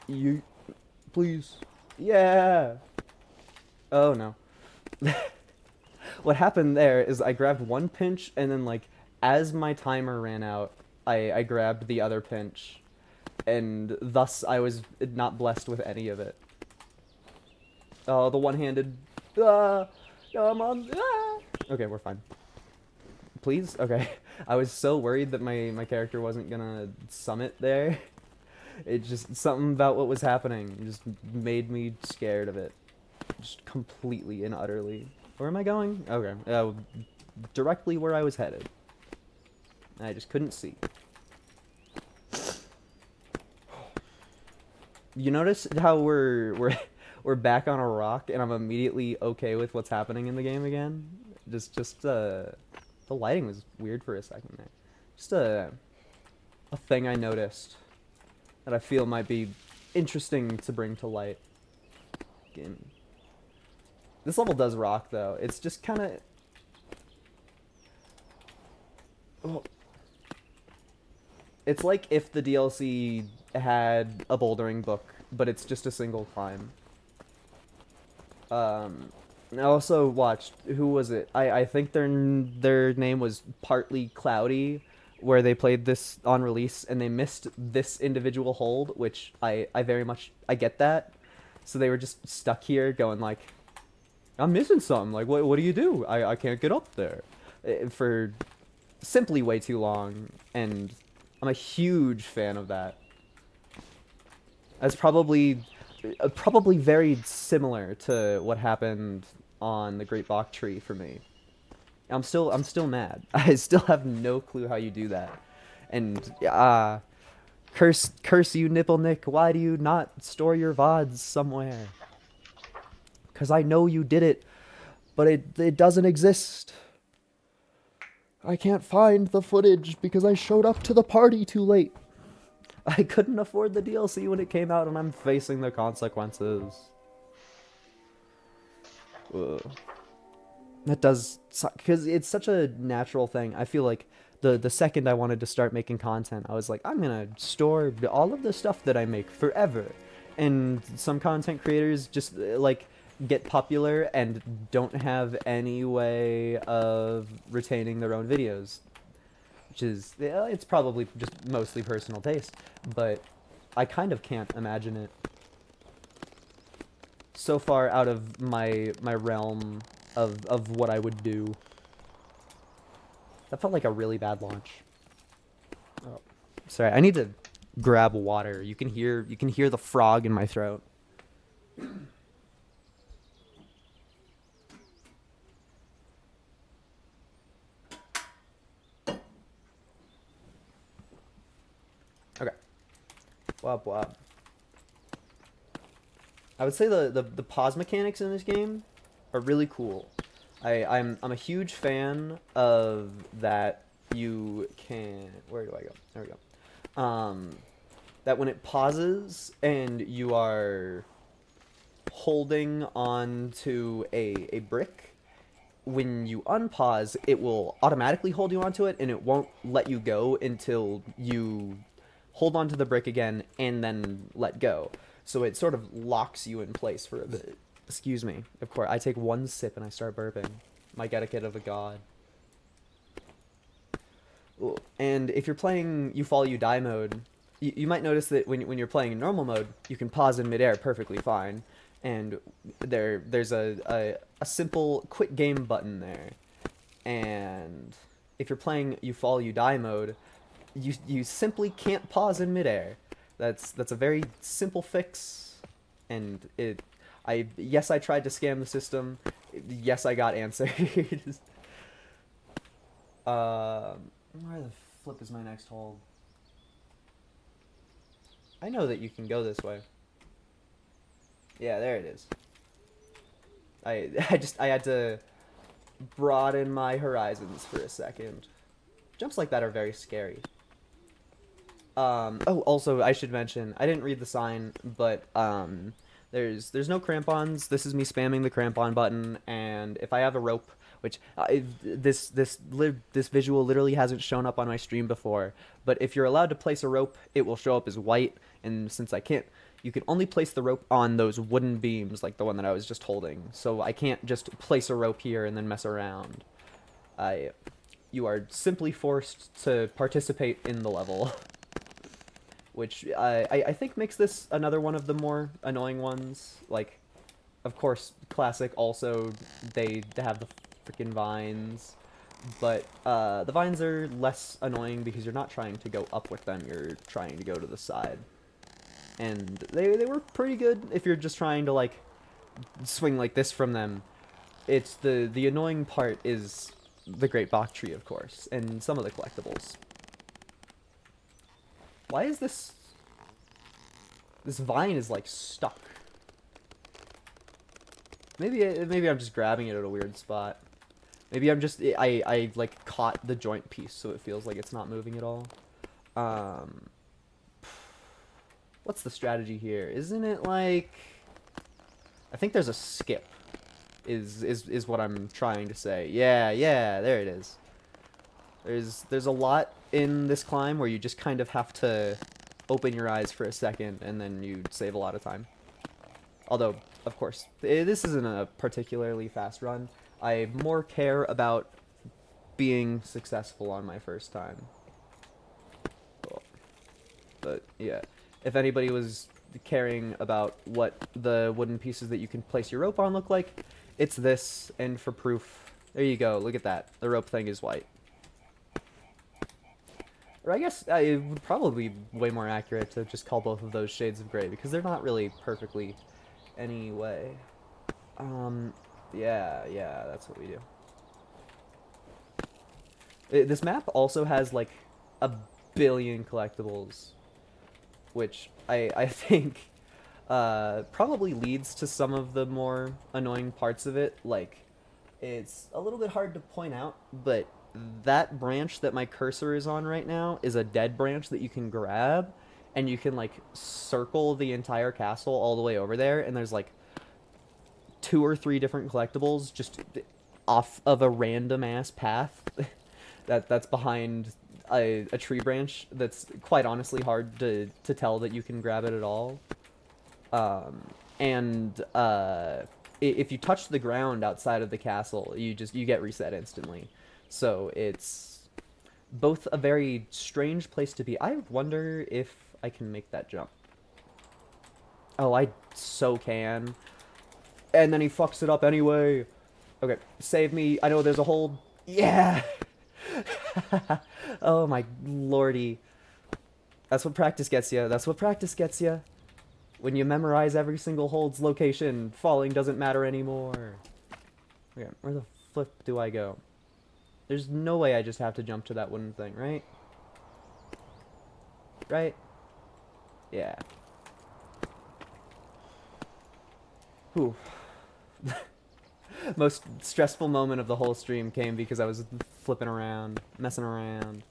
You, please. Yeah. Oh no. What happened there is I grabbed one pinch, and then like as my timer ran out, I grabbed the other pinch, and thus I was not blessed with any of it. Oh, the one-handed. Come on. Okay, we're fine. Please? Okay. I was so worried that my character wasn't gonna summit there. It just, something about what was happening just made me scared of it. Just completely and utterly. Where am I going? Okay. Directly where I was headed. I just couldn't see. You notice how we're back on a rock, and I'm immediately okay with what's happening in the game again? The lighting was weird for a second there. Just a thing I noticed that I feel might be interesting to bring to light. Again. This level does rock, though. It's just kind of... Oh. It's like if the DLC had a bouldering book, but it's just a single climb. I also watched, who was it? I think their name was Partly Cloudy, where they played this on release and they missed this individual hold, which I very much, I get that. So they were just stuck here going like, I'm missing something. Like, what do you do? I can't get up there. For simply way too long, and I'm a huge fan of that. That's probably very similar to what happened on the Great Bach Tree for me. I'm still mad. I still have no clue how you do that. And curse you, Nipple Nick. Why do you not store your VODs somewhere? Cause I know you did it, but it doesn't exist. I can't find the footage because I showed up to the party too late. I couldn't afford the DLC when it came out, and I'm facing the consequences. Ugh. That does suck, because it's such a natural thing. I feel like the second I wanted to start making content, I was like, I'm gonna store all of the stuff that I make forever. And some content creators just like get popular and don't have any way of retaining their own videos, which is it's probably just mostly personal taste, but I kind of can't imagine it. So far out of my realm of what I would do. That felt like a really bad launch. Oh, sorry. I need to grab water. You can hear the frog in my throat. Okay. Wop wop. I would say the pause mechanics in this game are really cool. I'm a huge fan of that you can, where do I go? There we go. That when it pauses and you are holding on to a brick, when you unpause, it will automatically hold you onto it and it won't let you go until you hold onto the brick again and then let go. So it sort of locks you in place for a bit. Excuse me. Of course, I take one sip and I start burping. My etiquette of a god. And if you're playing You Fall, You Die mode, you might notice that when you're playing in normal mode, you can pause in midair perfectly fine. And there's a simple quit game button there. And if you're playing You Fall, You Die mode, you simply can't pause in midair. That's a very simple fix, and yes, I tried to scam the system. Yes, I got answered. Where the flip is my next hold? I know that you can go this way. Yeah, there it is. I had to broaden my horizons for a second. Jumps like that are very scary. Oh, also, I should mention, I didn't read the sign, but there's no crampons. This is me spamming the crampon button, and if I have a rope, which this visual literally hasn't shown up on my stream before, but if you're allowed to place a rope, it will show up as white, and since I can't, you can only place the rope on those wooden beams, like the one that I was just holding, so I can't just place a rope here and then mess around. You are simply forced to participate in the level. Which I think makes this another one of the more annoying ones. Like, of course, classic also, they have the freaking vines. But the vines are less annoying because you're not trying to go up with them, you're trying to go to the side. And they were pretty good if you're just trying to, like, swing like this from them. It's the annoying part is the Great Bach Tree, of course, and some of the collectibles. Why is this vine is like stuck? Maybe I'm just grabbing it at a weird spot. Maybe I'm just I like caught the joint piece so it feels like it's not moving at all. What's the strategy here? Isn't it like, I think there's a skip is what I'm trying to say. Yeah, there it is. There's a lot in this climb where you just kind of have to open your eyes for a second and then you save a lot of time. Although, of course, this isn't a particularly fast run. I more care about being successful on my first time. Cool. But yeah, if anybody was caring about what the wooden pieces that you can place your rope on look like, it's this, and for proof, there you go, look at that. The rope thing is white. Or I guess it would probably be way more accurate to just call both of those shades of gray because they're not really perfectly anyway. Um, yeah, that's what we do. This map also has like a billion collectibles, which I think probably leads to some of the more annoying parts of it. Like, it's a little bit hard to point out, but that branch that my cursor is on right now is a dead branch that you can grab, and you can like circle the entire castle all the way over there, and there's like two or three different collectibles just off of a random ass path that's behind a tree branch that's quite honestly hard to tell that you can grab it at all. And if you touch the ground outside of the castle, you get reset instantly. So it's both a very strange place to be. I wonder if I can make that jump. Oh, I so can. And then he fucks it up anyway. Okay, save me. I know there's a hold. Yeah! Oh my lordy. That's what practice gets you. That's what practice gets you. When you memorize every single hold's location, falling doesn't matter anymore. Okay, where the flip do I go? There's no way I just have to jump to that wooden thing, right? Right? Yeah. Whew. Most stressful moment of the whole stream came because I was flipping around, messing around,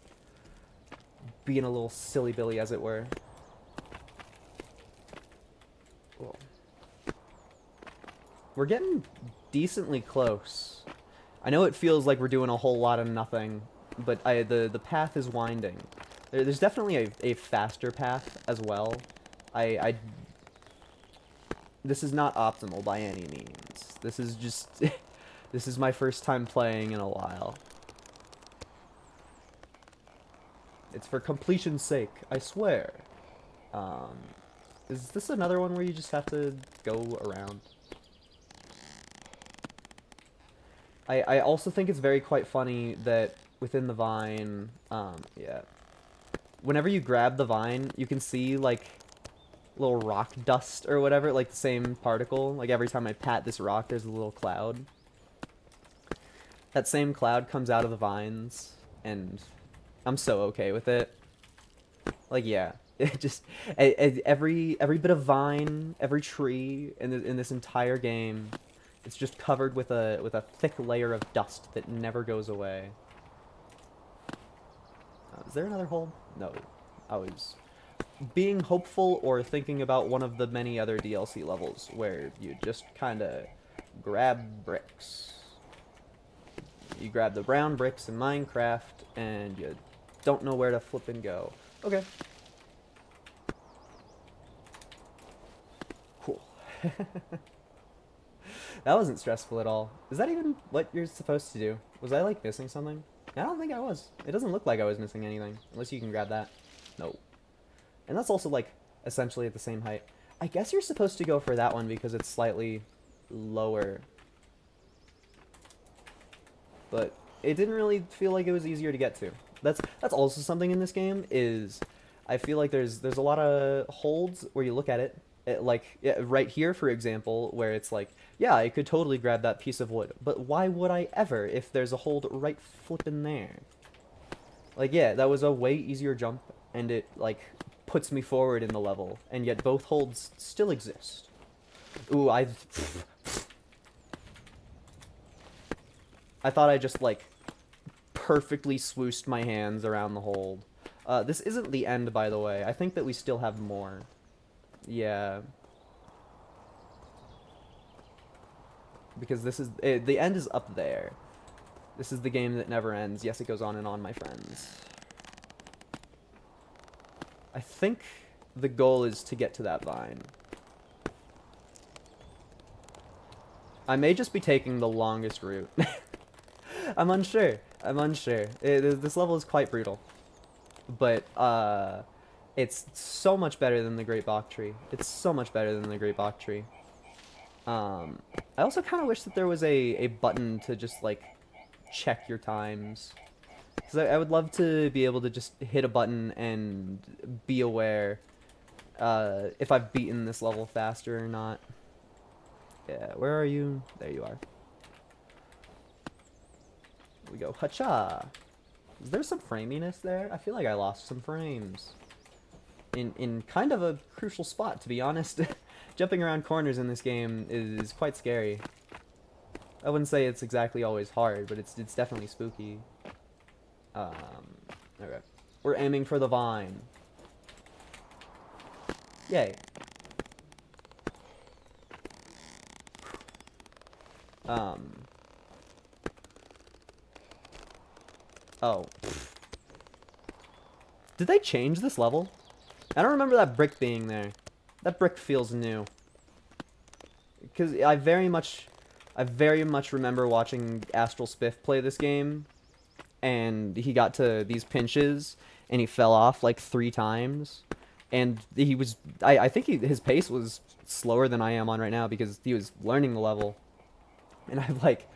being a little silly Billy, as it were. Cool. We're getting decently close. I know it feels like we're doing a whole lot of nothing, but the path is winding. There's definitely a faster path as well. This is not optimal by any means. This is just this is my first time playing in a while. It's for completion's sake, I swear. Is this another one where you just have to go around? I also think it's very quite funny that within the vine, yeah. Whenever you grab the vine, you can see, like, little rock dust or whatever, like the same particle. Like, every time I pat this rock, there's a little cloud. That same cloud comes out of the vines, and I'm so okay with it. Like, yeah. It just, every bit of vine, every tree in this entire game, it's just covered with a thick layer of dust that never goes away. Is there another hole? No. I was being hopeful or thinking about one of the many other DLC levels where you just kind of grab bricks. You grab the brown bricks in Minecraft and you don't know where to flip and go. Okay. Cool. That wasn't stressful at all. Is that even what you're supposed to do? Was I, like, missing something? I don't think I was. It doesn't look like I was missing anything. Unless you can grab that. No. And that's also, like, essentially at the same height. I guess you're supposed to go for that one because it's slightly lower. But it didn't really feel like it was easier to get to. That's also something in this game is I feel like there's a lot of holds where you look at it, like right here, for example, where it's like, yeah, I could totally grab that piece of wood, but why would I ever if there's a hold right flippin' there? Like, yeah, that was a way easier jump, and it, like, puts me forward in the level, and yet both holds still exist. Ooh, I thought I just, like, perfectly swooshed my hands around the hold. This isn't the end, by the way. I think that we still have more. Yeah. Because this is... the end is up there. This is the game that never ends. Yes, it goes on and on, my friends. I think the goal is to get to that vine. I may just be taking the longest route. I'm unsure. I'm unsure. This level is quite brutal. But, it's so much better than the Great Bok Tree. It's so much better than the Great Bok Tree. I also kind of wish that there was a button to just, like, check your times. Because I would love to be able to just hit a button and be aware if I've beaten this level faster or not. Yeah, where are you? There you are. Here we go. Hacha! Is there some framiness there? I feel like I lost some frames. In kind of a crucial spot, to be honest. Jumping around corners in this game is quite scary. I wouldn't say it's exactly always hard, but it's definitely spooky. Okay. We're aiming for the vine. Yay. Oh. Did they change this level? I don't remember that brick being there. That brick feels new. Because I very much remember watching Astral Spiff play this game, and he got to these pinches, and he fell off like 3 times, and he was, I think his pace was slower than I am on right now because he was learning the level, and I've like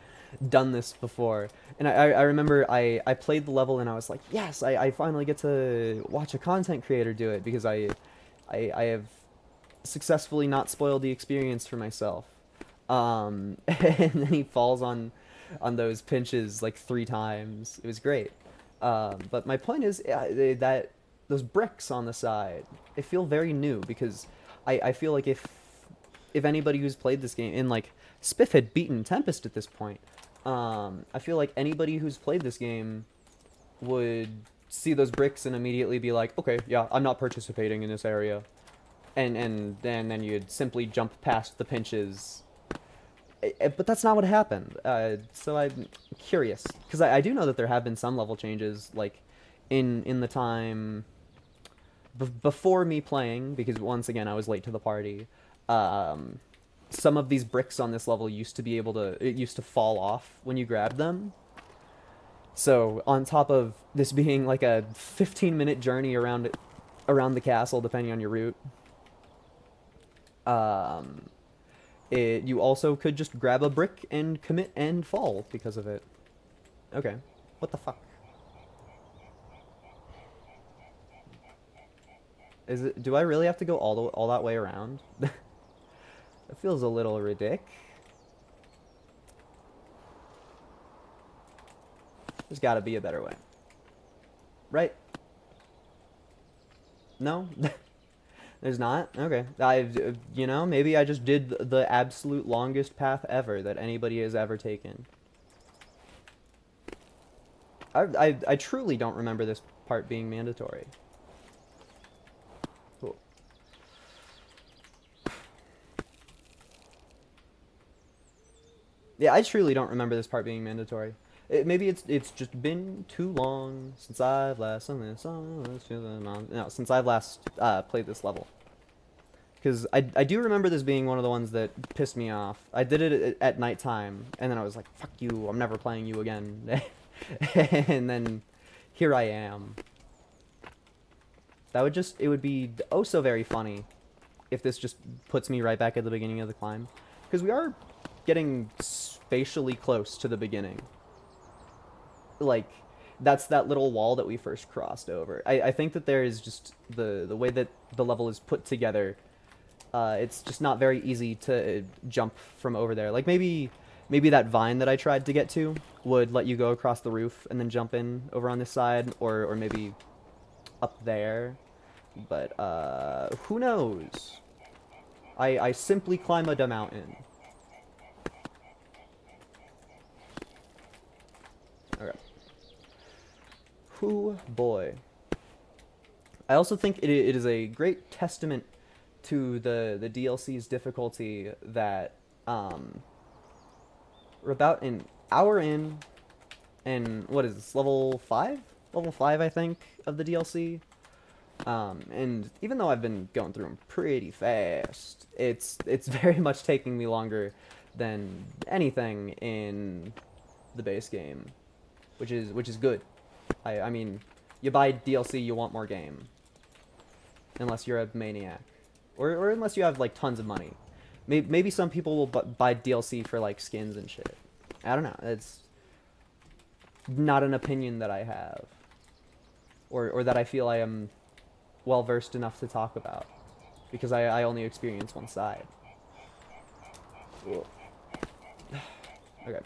done this before, and I remember I played the level and I was like, yes, I finally get to watch a content creator do it because I have successfully not spoiled the experience for myself. And then he falls on those pinches like 3 times. It was great. But my point is that those bricks on the side, they feel very new because I feel like if anybody who's played this game, and like Spiff had beaten Tempest at this point, I feel like anybody who's played this game would see those bricks and immediately be like, okay, yeah, I'm not participating in this area. And then you'd simply jump past the pinches. But that's not what happened. So I'm curious because I do know that there have been some level changes, like in the time before me playing, because once again I was late to the party. Some of these bricks on this level used to fall off when you grabbed them. So on top of this being like a 15-minute journey around the castle, depending on your route, you also could just grab a brick and commit and fall because of it. Okay. What the fuck? Do I really have to go all that way around? That feels a little ridiculous. There's got to be a better way. Right? No? There's not? Okay. Maybe I just did the absolute longest path ever that anybody has ever taken. I truly don't remember this part being mandatory. Cool. Yeah, I truly don't remember this part being mandatory. Maybe it's just been too long since I've last sung this song. No, since I've last played this level. Because I do remember this being one of the ones that pissed me off. I did it at nighttime, and then I was like, fuck you, I'm never playing you again. And then here I am. It would be oh so very funny if this just puts me right back at the beginning of the climb. Because we are getting spatially close to the beginning. Like, that's that little wall that we first crossed over. I think that there is just the way that the level is put together. It's just not very easy to jump from over there. Like, maybe that vine that I tried to get to would let you go across the roof and then jump in over on this side, or maybe up there. But, who knows? I simply climb a mountain. Okay. Whoo boy. I also think it is a great testament to the DLC's difficulty that we're about an hour in, and what is this, level 5? Level 5, I think, of the DLC. And even though I've been going through them pretty fast, it's very much taking me longer than anything in the base game, which is good. I mean, you buy DLC, you want more game, unless you're a maniac, or unless you have like tons of money. Maybe some people will buy DLC for like skins and shit. I don't know. not an opinion that I have, or that I feel I am well versed enough to talk about, because I only experience one side. Okay,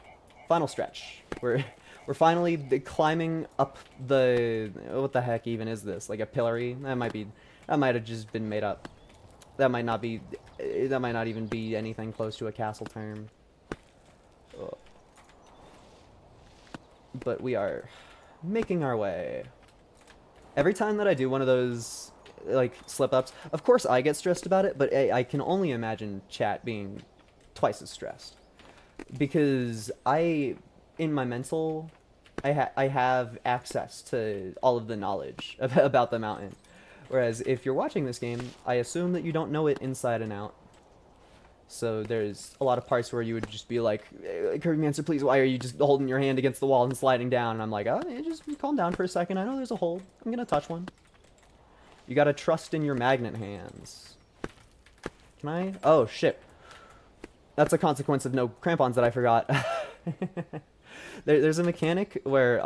final stretch. We're finally climbing up the, what the heck even is this? Like a pillory? That might have just been made up. That might not be, that might not even be anything close to a castle term. But we are making our way. Every time that I do one of those like slip ups, of course I get stressed about it, but I can only imagine chat being twice as stressed, because in my mental, I have access to all of the knowledge about the mountain, whereas if you're watching this game, I assume that you don't know it inside and out. So there's a lot of parts where you would just be like, Kirby Mancer, please, why are you just holding your hand against the wall and sliding down? And I'm like, oh, just calm down for a second. I know there's a hole. I'm going to touch one. You got to trust in your magnet hands. Can I? Oh, shit. That's a consequence of no crampons that I forgot. There's a mechanic where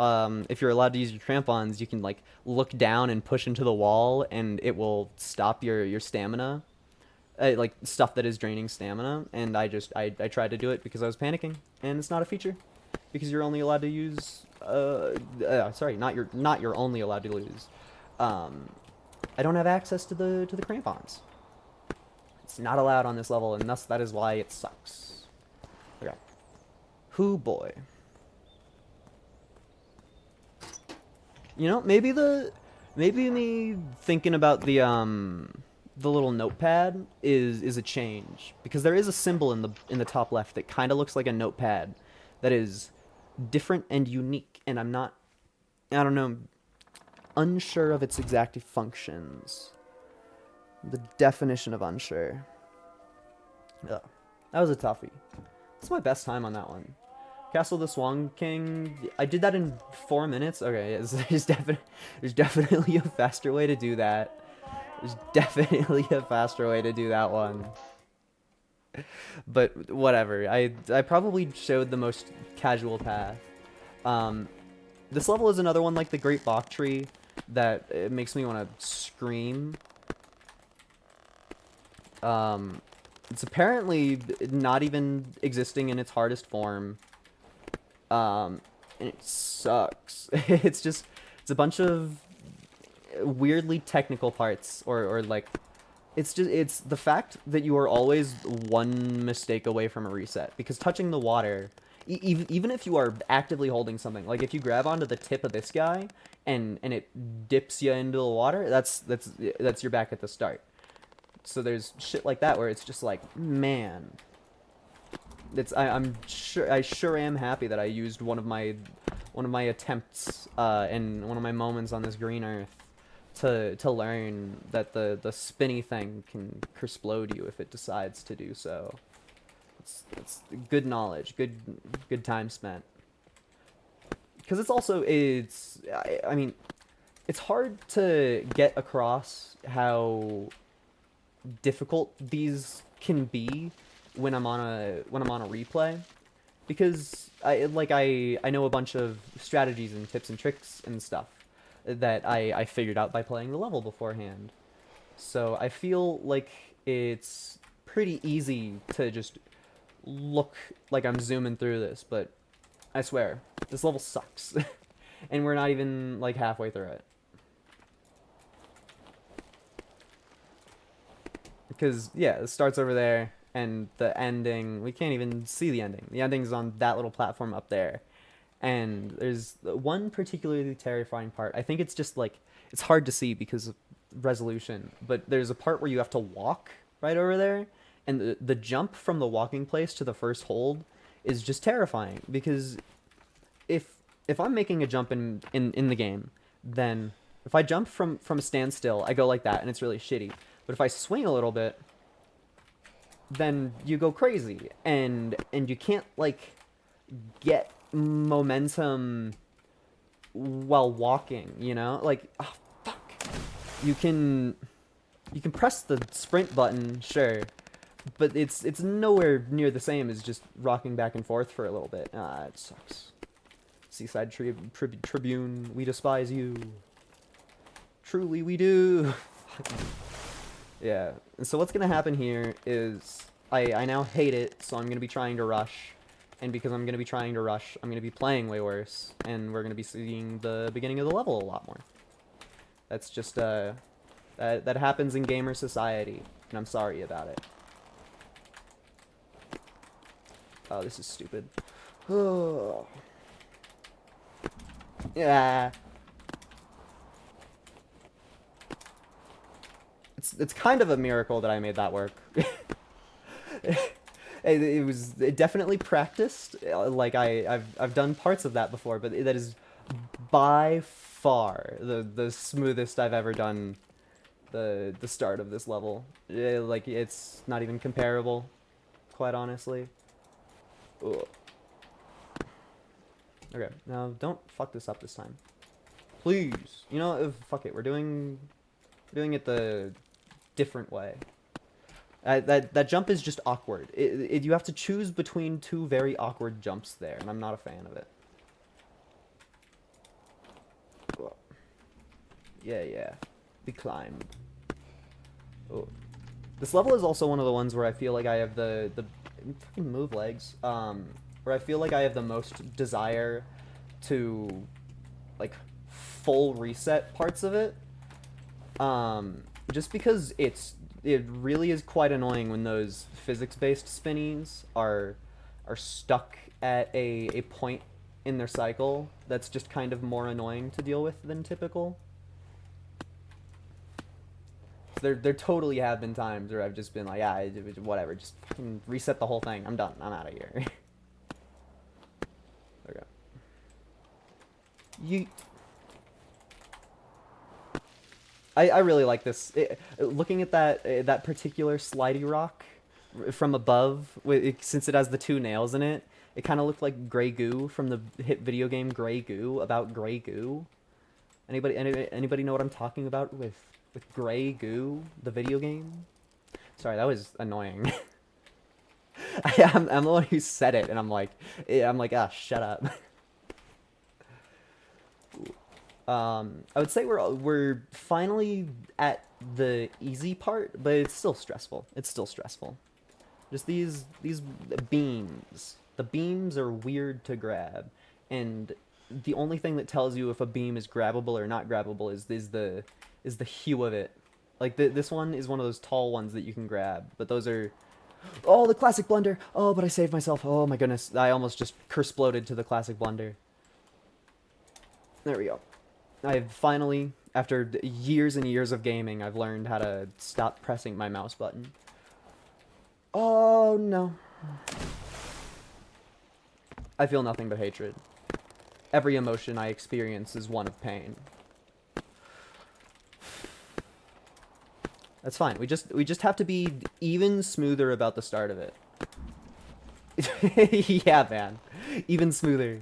if you're allowed to use your crampons, you can like look down and push into the wall, and it will stop your stamina. Like stuff that is draining stamina, and I tried to do it because I was panicking, and it's not a feature, because you're only allowed to use sorry, not you're only allowed to lose. I don't have access to the crampons. It's not allowed on this level, and thus that is why it sucks. Okay. Hoo boy. You know, maybe me thinking about the little notepad is a change, because there is a symbol in the top left that kind of looks like a notepad that is different and unique, and I don't know, unsure of its exact functions. The definition of unsure. Ugh. That was a toughie. That's my best time on that one. Castle of the Swan King, I did that in 4 minutes. Okay, there's definitely a faster way to do that. There's definitely a faster way to do that one. But whatever. I probably showed the most casual path. This level is another one like the Great Bok Tree that it makes me want to scream. It's apparently not even existing in its hardest form. And it sucks. It's a bunch of weirdly technical parts, or like, it's the fact that you are always one mistake away from a reset, because touching the water, even if you are actively holding something, like if you grab onto the tip of this guy and it dips you into the water, that's your back at the start. So there's shit like that where it's just like, man, I sure am happy that I used one of my attempts and one of my moments on this green earth to learn that the spinny thing can explode you if it decides to do so. It's good knowledge, good time spent. Because I mean, it's hard to get across how difficult these can be when I'm on a replay, because I know a bunch of strategies and tips and tricks and stuff that I figured out by playing the level beforehand. So I feel like it's pretty easy to just look like I'm zooming through this, but I swear, this level sucks. And we're not even like halfway through it. Because, yeah, it starts over there, and the ending, we can't even see the ending. The ending's on that little platform up there. And there's one particularly terrifying part. I think it's just like, it's hard to see because of resolution, but there's a part where you have to walk right over there, and the jump from the walking place to the first hold is just terrifying, because if I'm making a jump in the game, then if I jump from a standstill, I go like that, and it's really shitty. But if I swing a little bit, then you go crazy, and you can't like get momentum while walking, you know? Like, oh fuck. You can press the sprint button, sure, but it's nowhere near the same as just rocking back and forth for a little bit. It sucks. Seaside Tribune, we despise you. Truly, we do. Yeah. And so what's gonna happen here is I now hate it, so I'm gonna be trying to rush. And because I'm gonna be trying to rush, I'm gonna be playing way worse, and we're gonna be seeing the beginning of the level a lot more. That's just that happens in gamer society, and I'm sorry about it. Oh, this is stupid. Oh. Yeah. It's kind of a miracle that I made that work. It definitely practiced. Like I've done parts of that before, but that is by far the smoothest I've ever done the start of this level. Like it's not even comparable, quite honestly. Ugh. Okay, now don't fuck this up this time, please. You know, fuck it. We're doing it the different way. That jump is just awkward. You have to choose between two very awkward jumps there, and I'm not a fan of it. Yeah. We climbed. Oh. This level is also one of the ones where I feel like I have the fucking move legs. Where I feel like I have the most desire to like full reset parts of it. Just because it really is quite annoying when those physics-based spinnies are stuck at a point in their cycle that's just kind of more annoying to deal with than typical. There totally have been times where I've just been like, yeah, whatever, just fucking reset the whole thing. I'm done. I'm out of here. Okay. Yeet. I really like this. Looking at that particular slidey rock from above, since it has the two nails in it, it kind of looked like Grey Goo from the hit video game Grey Goo, about Grey Goo. Anybody know what I'm talking about with Grey Goo, the video game? Sorry, that was annoying. I'm the one who said it, and I'm like, ah, shut up. I would say we're finally at the easy part, but it's still stressful. Just these beams. The beams are weird to grab, and the only thing that tells you if a beam is grabbable or not grabbable is the hue of it. Like this one is one of those tall ones that you can grab, but those are... Oh, the classic blunder! Oh, but I saved myself. Oh my goodness, I almost just curse-bloated to the classic blunder. There we go. I've finally, after years and years of gaming, I've learned how to stop pressing my mouse button. Oh, no. I feel nothing but hatred. Every emotion I experience is one of pain. That's fine. We just have to be even smoother about the start of it. Yeah, man. Even smoother.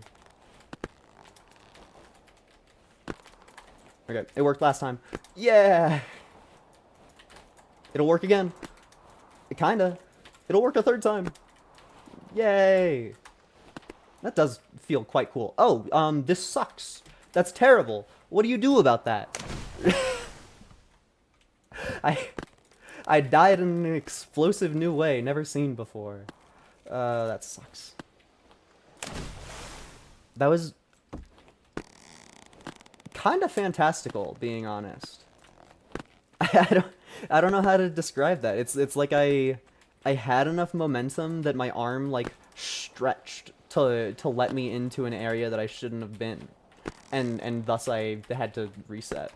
Okay, it worked last time. Yeah! It'll work again. Kinda. It'll work a third time. Yay! That does feel quite cool. Oh, this sucks. That's terrible. What do you do about that? I died in an explosive new way, never seen before. That sucks. That was kind of fantastical, being honest. I don't know how to describe that. It's like I had enough momentum that my arm like stretched to let me into an area that I shouldn't have been, and thus I had to reset.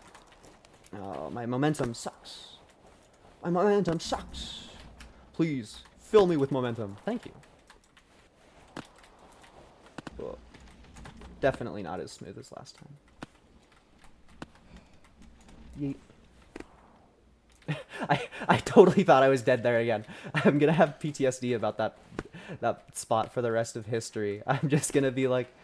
Oh, my momentum sucks. My momentum sucks. Please fill me with momentum. Thank you. Well, definitely not as smooth as last time. Yeet. I totally thought I was dead there again. I'm gonna have PTSD about that spot for the rest of history. I'm just gonna be like,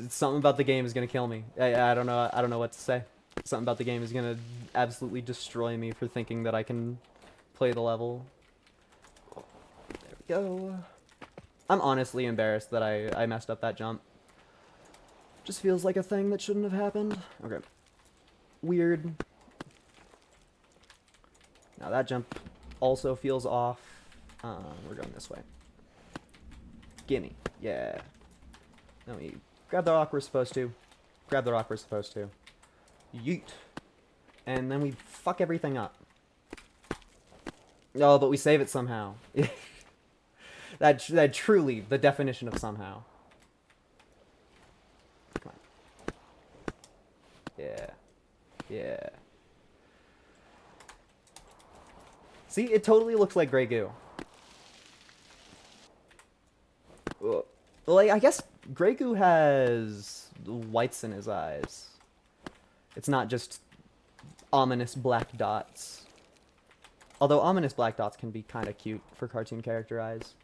something about the game is gonna kill me. I don't know what to say. Something about the game is gonna absolutely destroy me for thinking that I can play the level. There we go. I'm honestly embarrassed that I messed up that jump. Just feels like a thing that shouldn't have happened. Okay. Weird. Now that jump also feels off. We're going this way. Gimme. Yeah. Then we grab the rock we're supposed to. Grab the rock we're supposed to. Yeet. And then we fuck everything up. Oh, but we save it somehow. that truly the definition of somehow. Come on. Yeah. Yeah. See, it totally looks like gray goo. Like, I guess gray goo has whites in his eyes. It's not just ominous black dots. Although ominous black dots can be kind of cute for cartoon character eyes.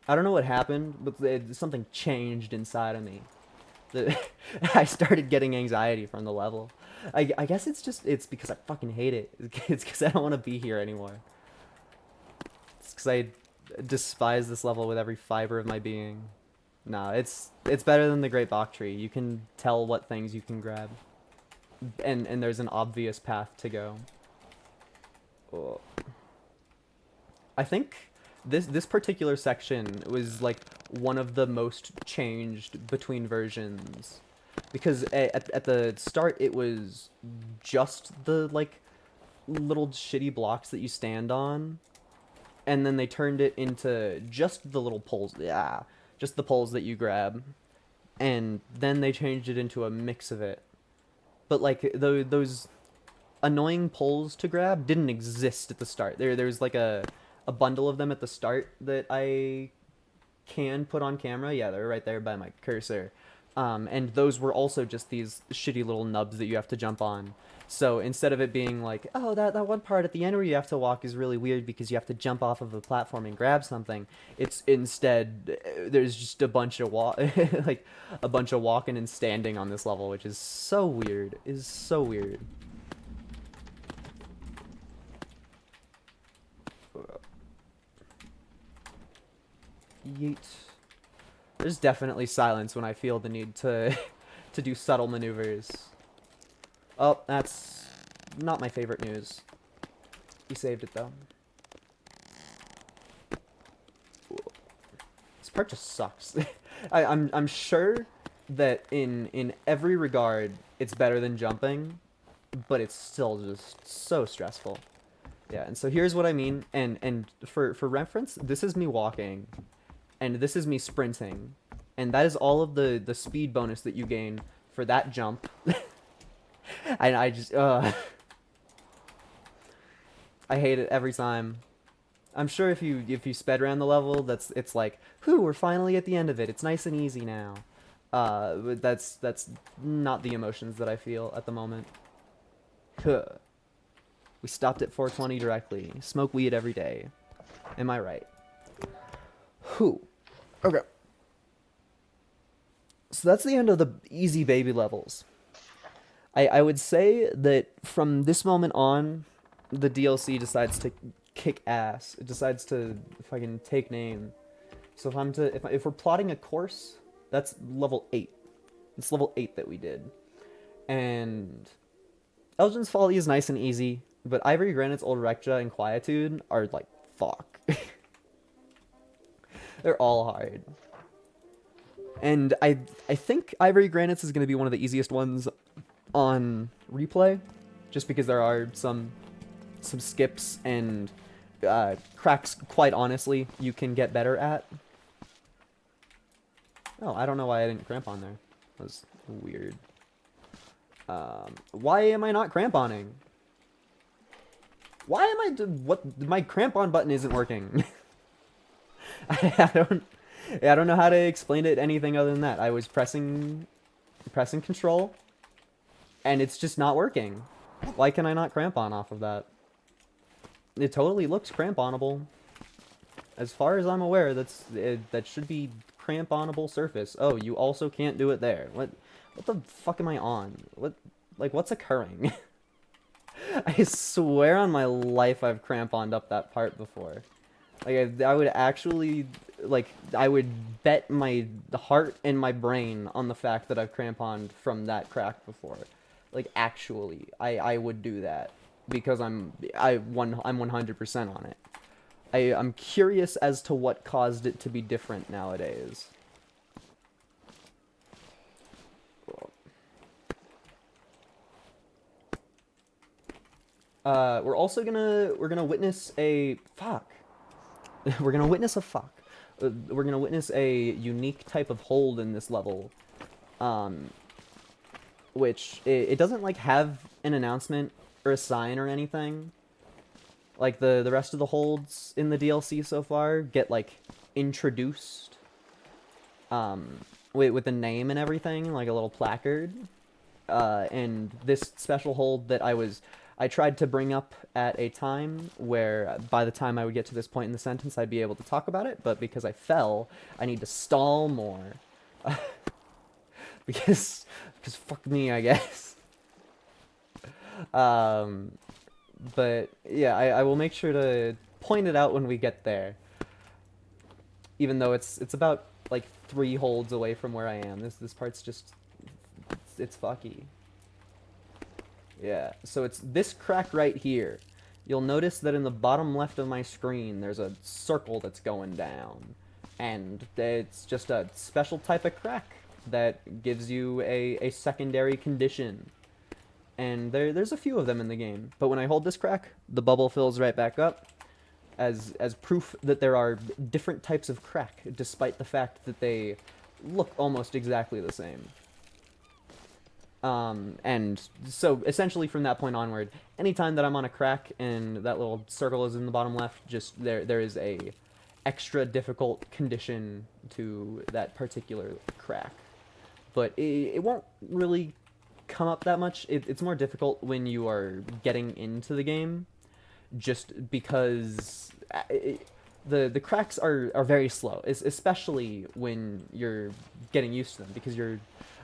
I don't know what happened, but something changed inside of me. I started getting anxiety from the level. I guess it's because I fucking hate it. It's because I don't want to be here anymore. It's because I despise this level with every fiber of my being. Nah, it's better than the Great Bok Tree. You can tell what things you can grab. And there's an obvious path to go. Oh. I think this particular section was like one of the most changed between versions, because at the start it was just the like little shitty blocks that you stand on, and then they turned it into just the little poles. Yeah, just the poles that you grab, and then they changed it into a mix of it. But like those annoying poles to grab didn't exist at the start. There's like a bundle of them at the start that I can put on camera. Yeah, they're right there by my cursor. And those were also just these shitty little nubs that you have to jump on. So instead of it being like, oh, that one part at the end where you have to walk is really weird because you have to jump off of a platform and grab something, it's instead there's just a bunch of like a bunch of walking and standing on this level, which is so weird. Is so weird. Yeet. There's definitely silence when I feel the need to to do subtle maneuvers. Oh, that's not my favorite news. He saved it though. This part just sucks. I'm sure that in every regard it's better than jumping, but it's still just so stressful. Yeah, and so here's what I mean, and for reference, this is me walking, and this is me sprinting, and that is all of the speed bonus that you gain for that jump. And I just I hate it every time. I'm sure if you sped around the level, it's like, whew, we're finally at the end of it. It's nice and easy now. But that's not the emotions that I feel at the moment. Huh. We stopped at 420 directly. Smoke weed every day. Am I right? Whew. Okay. So that's the end of the easy baby levels. I would say that from this moment on, the DLC decides to kick ass. It decides to fucking take name. So if we're plotting a course, that's level 8. It's level 8 that we did. And Elgin's Folly is nice and easy, but Ivory Granite's Old Rectia and Quietude are like, fuck. They're all hard. And I think Ivory Granites is going to be one of the easiest ones on replay, just because there are some skips and cracks, quite honestly, you can get better at. Oh, I don't know why I didn't cramp on there. That was weird. Why am I not cramponing? Why am I... What? My cramp-on button isn't working. I don't know how to explain it anything other than that. I was pressing control, and it's just not working. Why can I not cramp-on off of that? It totally looks cramp-onable. As far as I'm aware, that should be cramp-onable surface. Oh, you also can't do it there. What the fuck am I on? What's occurring? I swear on my life I've cramp-oned up that part before. Like I would actually like I would bet my heart and my brain on the fact that I've cramponed from that crack before. Like actually, I would do that because I'm 100% on it. I'm curious as to what caused it to be different nowadays. We're gonna witness a fuck. We're gonna witness a fuck. We're gonna witness a unique type of hold in this level, um, which it doesn't like have an announcement or a sign or anything. Like the rest of the holds in the DLC so far get like introduced, um, with a name and everything, like a little placard. And this special hold that I tried to bring up at a time where by the time I would get to this point in the sentence, I'd be able to talk about it, but because I fell, I need to stall more. because, because fuck me, I guess. Um, but yeah, I will make sure to point it out when we get there. Even though it's about like 3 holds away from where I am. This part's just it's fucky. Yeah, so it's this crack right here. You'll notice that in the bottom left of my screen, there's a circle that's going down. And it's just a special type of crack that gives you a secondary condition. And there's a few of them in the game. But when I hold this crack, the bubble fills right back up as proof that there are different types of crack, despite the fact that they look almost exactly the same. And so essentially from that point onward, anytime that I'm on a crack and that little circle is in the bottom left, just there is a extra difficult condition to that particular crack. But it won't really come up that much. It's more difficult when you are getting into the game, just because the cracks are very slow, especially when you're getting used to them, because you're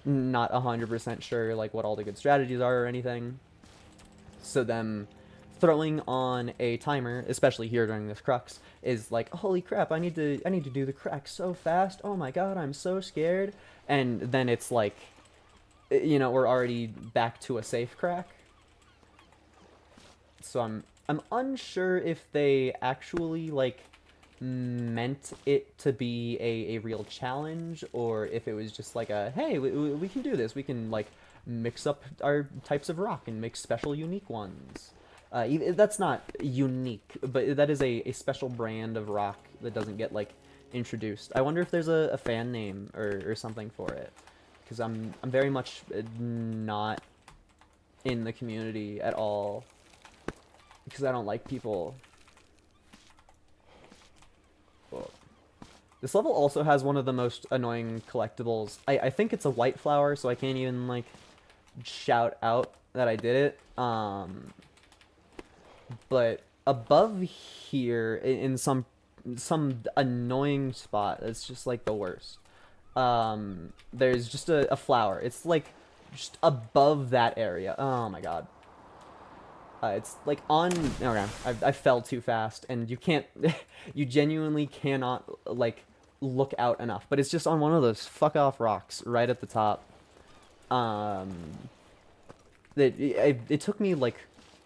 not 100% sure like what all the good strategies are or anything. So them throwing on a timer, especially here during this crux, is like, holy crap, I need to do the crack so fast. Oh my god, I'm so scared. And then it's like, you know, we're already back to a safe crack. So I'm unsure if they actually like meant it to be a real challenge, or if it was just like a, hey, we can do this, we can like mix up our types of rock and make special unique ones. That's not unique, but that is a special brand of rock that doesn't get like introduced. I wonder if there's a fan name or something for it, because I'm very much not in the community at all, because I don't like people. This level also has one of the most annoying collectibles. I think it's a white flower, so I can't even, like, shout out that I did it. But above here, in some annoying spot, it's just, like, the worst. There's just a flower. It's, like, just above that area. Oh, my god. It's like on. Okay, I fell too fast, and you can't. You genuinely cannot like look out enough. But it's just on one of those fuck off rocks right at the top. Um, it took me like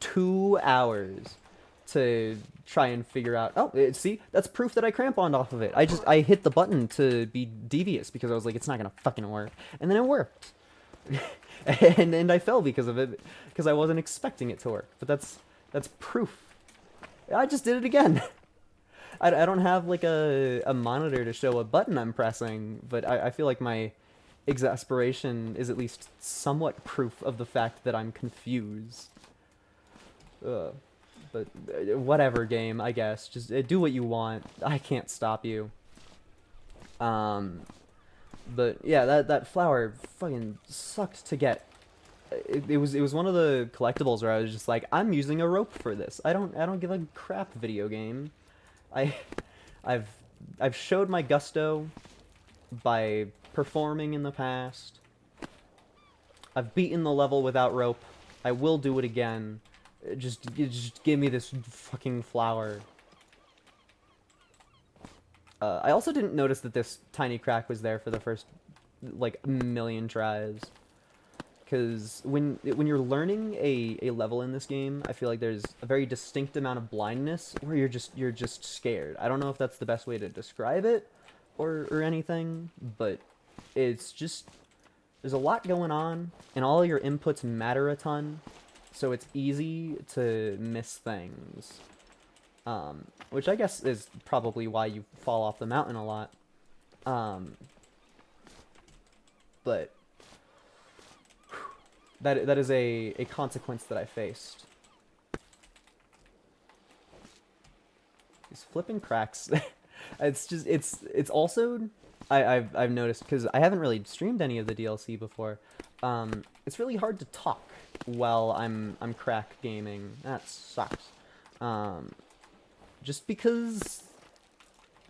2 hours to try and figure out. Oh, see, that's proof that I cramponed off of it. I hit the button to be devious because I was like, it's not gonna fucking work, and then it worked. and I fell because of it, because I wasn't expecting it to work. But that's proof. I just did it again. I don't have like a monitor to show a button I'm pressing, but I feel like my exasperation is at least somewhat proof of the fact that I'm confused. But whatever, game, I guess. Just do what you want. I can't stop you. But yeah, that flower fucking sucked to get. It was one of the collectibles where I was just like, I'm using a rope for this. I don't give a crap, video game. I've showed my gusto by performing in the past. I've beaten the level without rope. I will do it again. Just give me this fucking flower. I also didn't notice that this tiny crack was there for the first like million tries. Because when you're learning a level in this game, I feel like there's a very distinct amount of blindness where you're just scared. I don't know if that's the best way to describe it or anything, but it's just there's a lot going on, and all your inputs matter a ton, so it's easy to miss things. Which I guess is probably why you fall off the mountain a lot. Um, but that is a consequence that I faced. These flipping cracks. It's also I've noticed because I haven't really streamed any of the DLC before. It's really hard to talk while I'm crack gaming. That sucks. Just because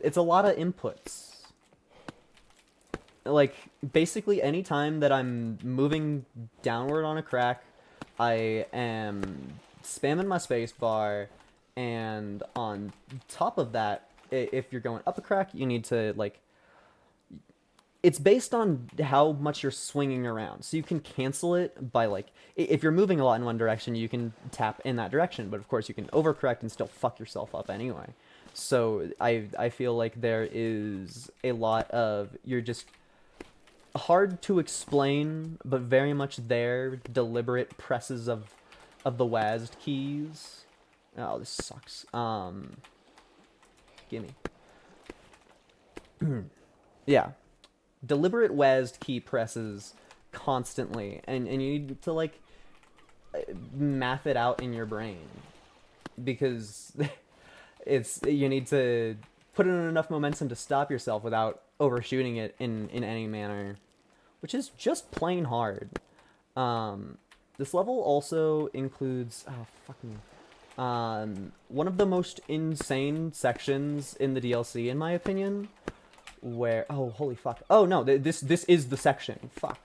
it's a lot of inputs. Like, basically any time that I'm moving downward on a crack, I am spamming my space bar, and on top of that, if you're going up a crack, you need to, like, it's based on how much you're swinging around. So you can cancel it by, like, if you're moving a lot in one direction, you can tap in that direction. But of course, you can overcorrect and still fuck yourself up anyway. So I feel like there is a lot of, you're just hard to explain, but very much there, deliberate presses of the WASD keys. Oh, this sucks. Gimme. Yeah. Deliberate WASD key presses constantly, and you need to, like, math it out in your brain. Because you need to put in enough momentum to stop yourself without overshooting it in any manner. Which is just plain hard. This level also includes one of the most insane sections in the DLC, in my opinion, where holy fuck, no, this is the section, fuck,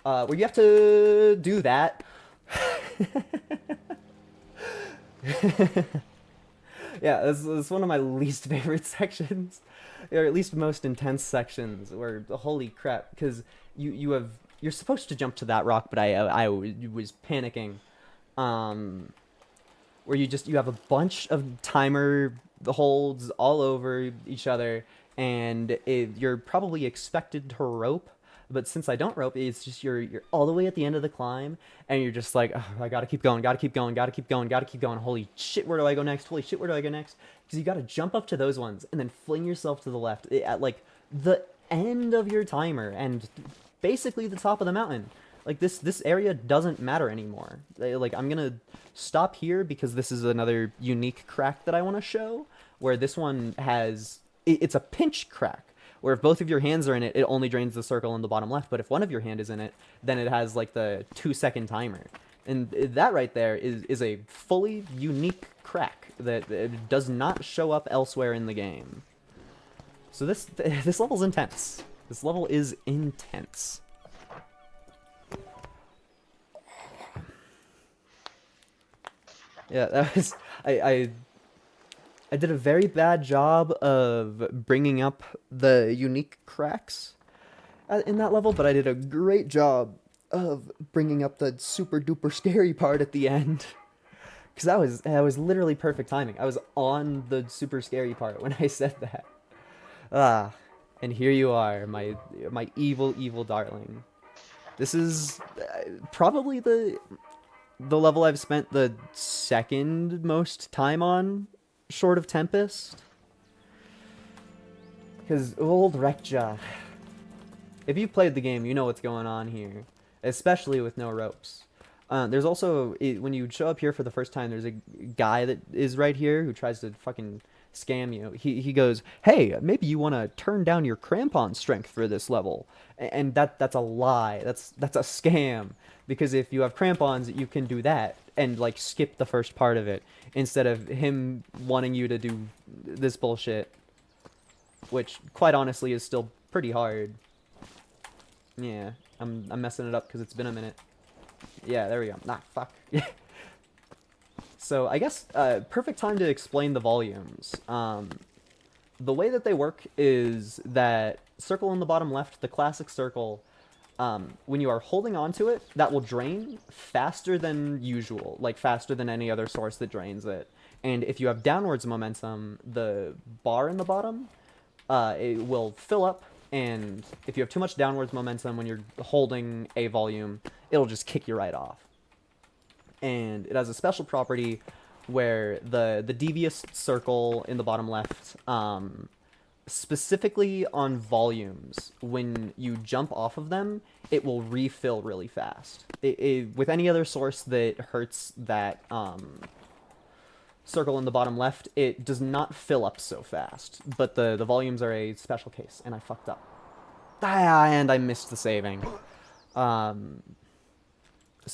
where you have to do that. Yeah, this is one of my least favorite sections, or at least most intense sections, where holy crap, because you're supposed to jump to that rock, but I was panicking, where you have a bunch of timer holds all over each other, and you're probably expected to rope, but since I don't rope, it's just you're all the way at the end of the climb, and you're just like, oh, I gotta keep going, gotta keep going, gotta keep going, gotta keep going. Holy shit, where do I go next? Holy shit, where do I go next? Because you gotta jump up to those ones and then fling yourself to the left at like the end of your timer and basically the top of the mountain. Like this area doesn't matter anymore. Like, I'm gonna stop here because this is another unique crack that I want to show, where this one has it's a pinch crack, where if both of your hands are in it, it only drains the circle in the bottom left. But if one of your hand is in it, then it has like the 2-second timer. And that right there is a fully unique crack that does not show up elsewhere in the game. So this level's intense. This level is intense. Yeah, that was I did a very bad job of bringing up the unique cracks in that level, but I did a great job of bringing up the super duper scary part at the end. Because that was literally perfect timing. I was on the super scary part when I said that. Ah, and here you are, my evil, evil darling. This is probably the level I've spent the second most time on, short of Tempest. Because old Rekja, if you've played the game, you know what's going on here, especially with no ropes. There's also, when you show up here for the first time, there's a guy that is right here who tries to fucking scam you. He goes, hey, maybe you want to turn down your crampon strength for this level. And that's a lie. That's a scam. Because if you have crampons, you can do that and, like, skip the first part of it instead of him wanting you to do this bullshit, which, quite honestly, is still pretty hard. Yeah, I'm messing it up because it's been a minute. Yeah, there we go. Nah, fuck. So, I guess, perfect time to explain the volumes. the way that they work is that circle in the bottom left, the classic circle, when you are holding onto it, that will drain faster than usual, like faster than any other source that drains it. And if you have downwards momentum, the bar in the bottom, it will fill up. And if you have too much downwards momentum when you're holding a volume, it'll just kick you right off. And it has a special property where the devious circle in the bottom left, specifically on volumes, when you jump off of them, it will refill really fast. With any other source that hurts that circle in the bottom left, it does not fill up so fast. But the volumes are a special case, and I fucked up. And I missed the saving. So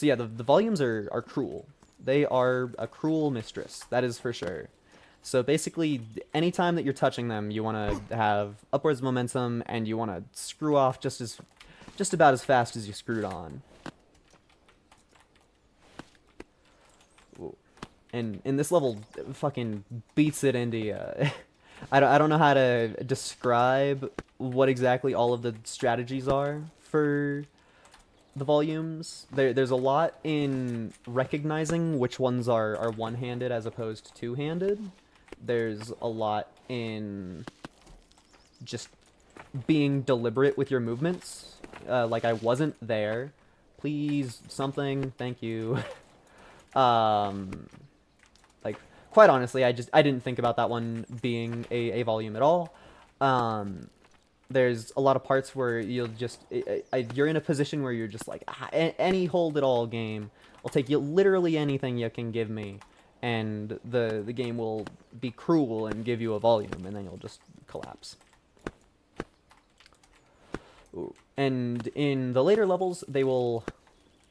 yeah, the volumes are cruel. They are a cruel mistress, that is for sure. So basically, anytime that you're touching them, you want to have upwards momentum, and you want to screw off just about as fast as you screwed on. Ooh. And this level fucking beats it into you. I don't know how to describe what exactly all of the strategies are for the volumes. There's a lot in recognizing which ones are one-handed as opposed to two-handed. There's a lot in just being deliberate with your movements. Like, I wasn't there. Please, something. Thank you. Like, quite honestly, I didn't think about that one being a volume at all. There's a lot of parts where you'll just you're in a position where you're just like, any hold at all game. I'll take you literally anything you can give me, and the game will be cruel and give you a volume, and then you'll just collapse. Ooh. And in the later levels, they will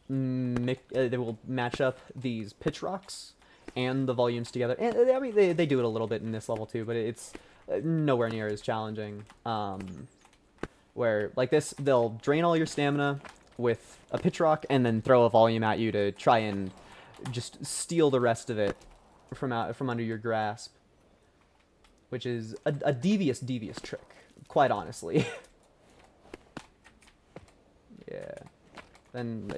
match up these pitch rocks and the volumes together. And I mean, they do it a little bit in this level too, but it's nowhere near as challenging. Where, like this, they'll drain all your stamina with a pitch rock and then throw a volume at you to try and just steal the rest of it from under your grasp. Which is a devious trick, quite honestly. Yeah. Then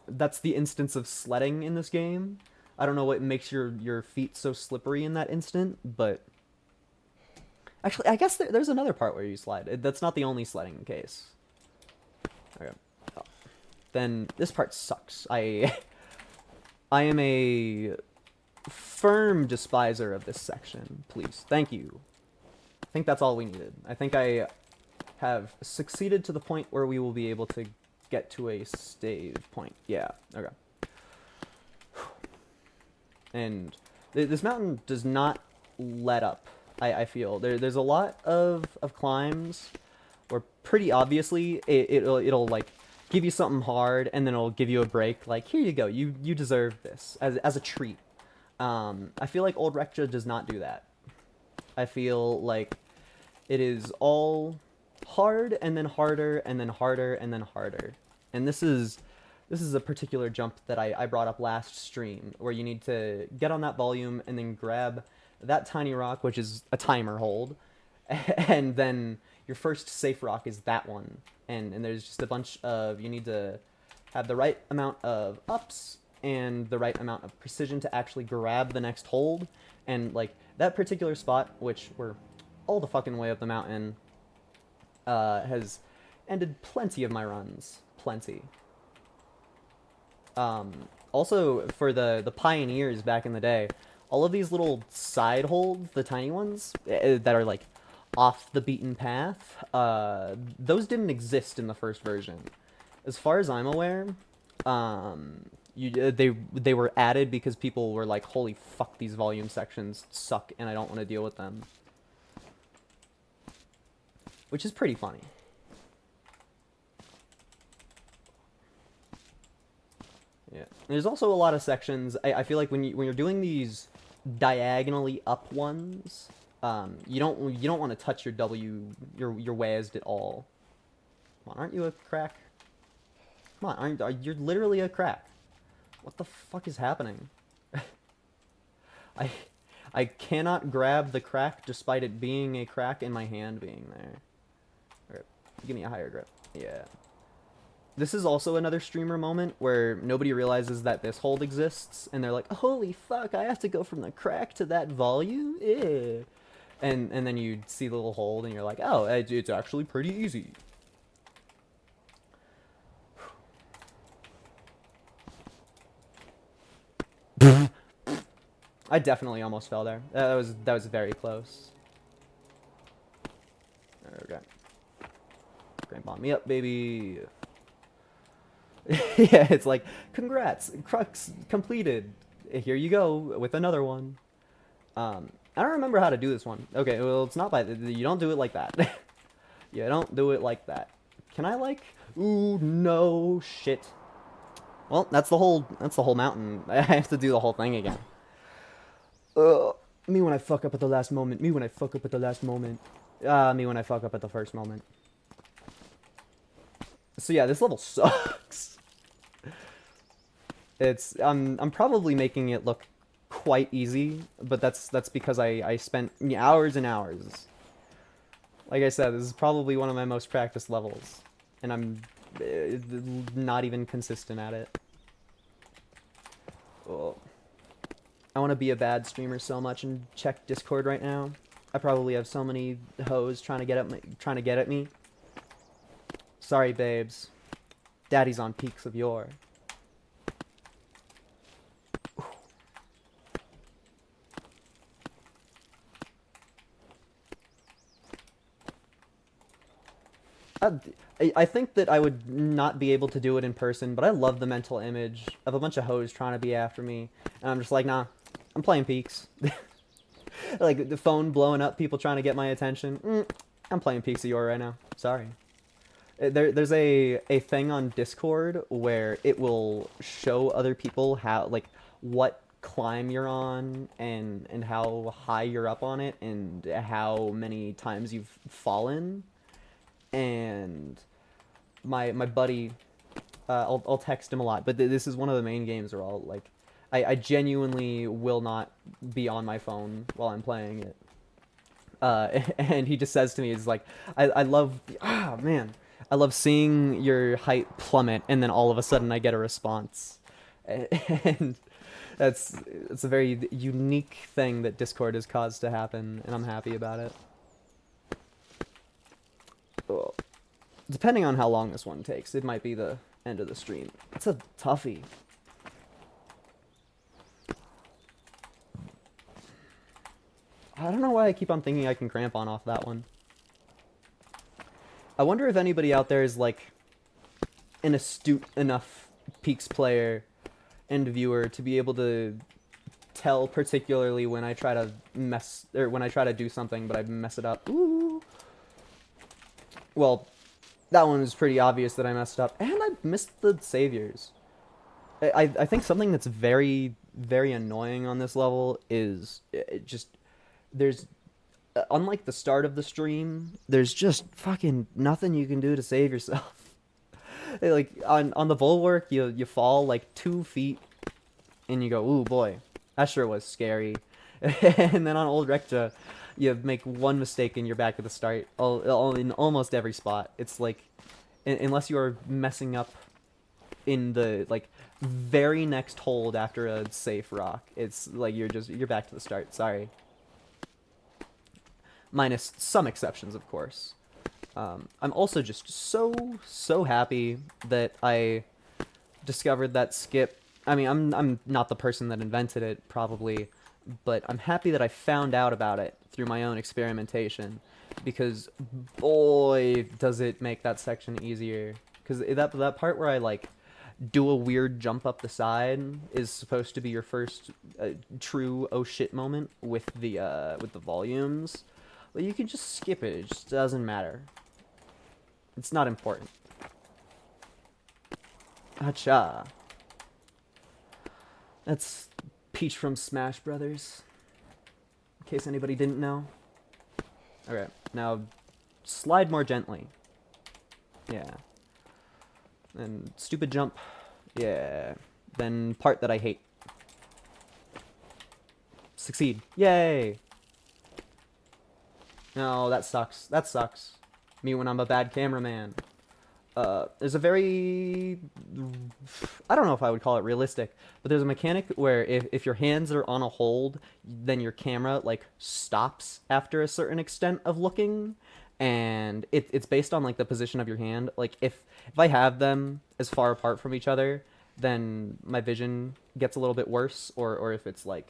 that's the instance of sledding in this game. I don't know what makes your feet so slippery in that instant, but actually, I guess there's another part where you slide. That's not the only sledding case. Okay. Oh. Then this part sucks. I am a firm despiser of this section. Please, thank you. I think that's all we needed. I think I have succeeded to the point where we will be able to get to a save point. Yeah. Okay. And this mountain does not let up. I feel there's a lot of climbs where pretty obviously it'll like give you something hard, and then it'll give you a break. Like, here you go, you deserve this as a treat. I feel like Old Rectia does not do that. I feel like it is all hard and then harder and then harder and then harder. And this is a particular jump that I brought up last stream, where you need to get on that volume and then grab that tiny rock, which is a timer hold, and then your first safe rock is that one. And there's just a bunch of, you need to have the right amount of ups and the right amount of precision to actually grab the next hold. And like that particular spot, which we're all the fucking way up the mountain, has ended plenty of my runs. Plenty. Also, for the pioneers back in the day, all of these little side holds, the tiny ones, that are like off the beaten path, those didn't exist in the first version. As far as I'm aware, they were added because people were like, holy fuck, these volume sections suck and I don't want to deal with them. Which is pretty funny. Yeah. There's also a lot of sections. I feel like when you're doing these diagonally up ones, you don't want to touch your your WASD at all. Come on, aren't you a crack? Come on, you're literally a crack. What the fuck is happening? I I cannot grab the crack despite it being a crack and my hand being there. Alright, give me a higher grip. Yeah. This is also another streamer moment where nobody realizes that this hold exists, and they're like, holy fuck, I have to go from the crack to that volume? Yeah. And then you see the little hold, and you're like, oh, it's actually pretty easy. I definitely almost fell there. That was very close. Okay. Grandpa me up, baby. Yeah, it's like, congrats, crux completed. Here you go with another one. I don't remember how to do this one. Okay, well, it's not by you don't do it like that. You don't do it like that. Can I like? Ooh, no shit. Well, that's the whole mountain. I have to do the whole thing again. Me when I fuck up at the last moment. Me when I fuck up at the last moment. Me when I fuck up at the first moment. So yeah, this level sucks. I'm probably making it look quite easy, but that's because I spent hours and hours. Like I said, this is probably one of my most practiced levels, and I'm not even consistent at it. Oh. I want to be a bad streamer so much and check Discord right now. I probably have so many hoes trying to get at me. Sorry, babes. Daddy's on peaks of Yore. I think that I would not be able to do it in person, but I love the mental image of a bunch of hoes trying to be after me, and I'm just like, nah, I'm playing Peaks. Like, the phone blowing up, people trying to get my attention. I'm playing Peaks of Yore right now. Sorry. There's a thing on Discord where it will show other people how, like, what climb you're on and how high you're up on it and how many times you've fallen. And my buddy, I'll text him a lot, but this is one of the main games where I'll, like, I genuinely will not be on my phone while I'm playing it. And he just says to me, he's like, I love, man, I love seeing your height plummet, and then all of a sudden I get a response. And it's a very unique thing that Discord has caused to happen, and I'm happy about it. Oh. Depending on how long this one takes, it might be the end of the stream. It's a toughie. I don't know why I keep on thinking I can cramp on off that one. I wonder if anybody out there is, like, an astute enough Peaks player and viewer to be able to tell particularly when I try to when I try to do something but I mess it up. Ooh. Well, that one was pretty obvious that I messed up, and I missed the saviors. I think something that's very, very annoying on this level is just there's unlike the start of the stream, there's just fucking nothing you can do to save yourself. Like on the bulwark, you fall like 2 feet, and you go, ooh boy, that sure was scary. And then on Old Recta, you make one mistake and you're back at the start. In almost every spot, it's like, unless you are messing up in the like very next hold after a safe rock, it's like you're back to the start. Sorry. Minus some exceptions, of course. I'm also just so happy that I discovered that skip. I mean, I'm not the person that invented it, probably, but I'm happy that I found out about it through my own experimentation, because boy, does it make that section easier. Because that part where I like do a weird jump up the side is supposed to be your first true oh shit moment with the volumes. But you can just skip it. It just doesn't matter. It's not important. Acha. That's Peach from Smash Brothers. In case anybody didn't know. Okay, now slide more gently. Yeah. And stupid jump. Yeah. Then part that I hate. Succeed. Yay! No, that sucks. That sucks. Me when I'm a bad cameraman. There's a very... I don't know if I would call it realistic, but there's a mechanic where if your hands are on a hold, then your camera, like, stops after a certain extent of looking, and it's based on, like, the position of your hand. Like, if I have them as far apart from each other, then my vision gets a little bit worse, or if it's, like,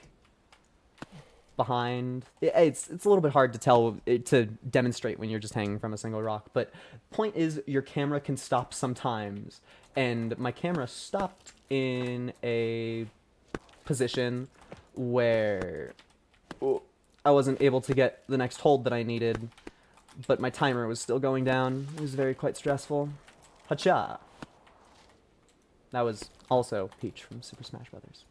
behind. It's a little bit hard to tell, to demonstrate when you're just hanging from a single rock. But point is, your camera can stop sometimes, and my camera stopped in a position where I wasn't able to get the next hold that I needed, but my timer was still going down. It was quite stressful. Hacha! That was also Peach from Super Smash Brothers.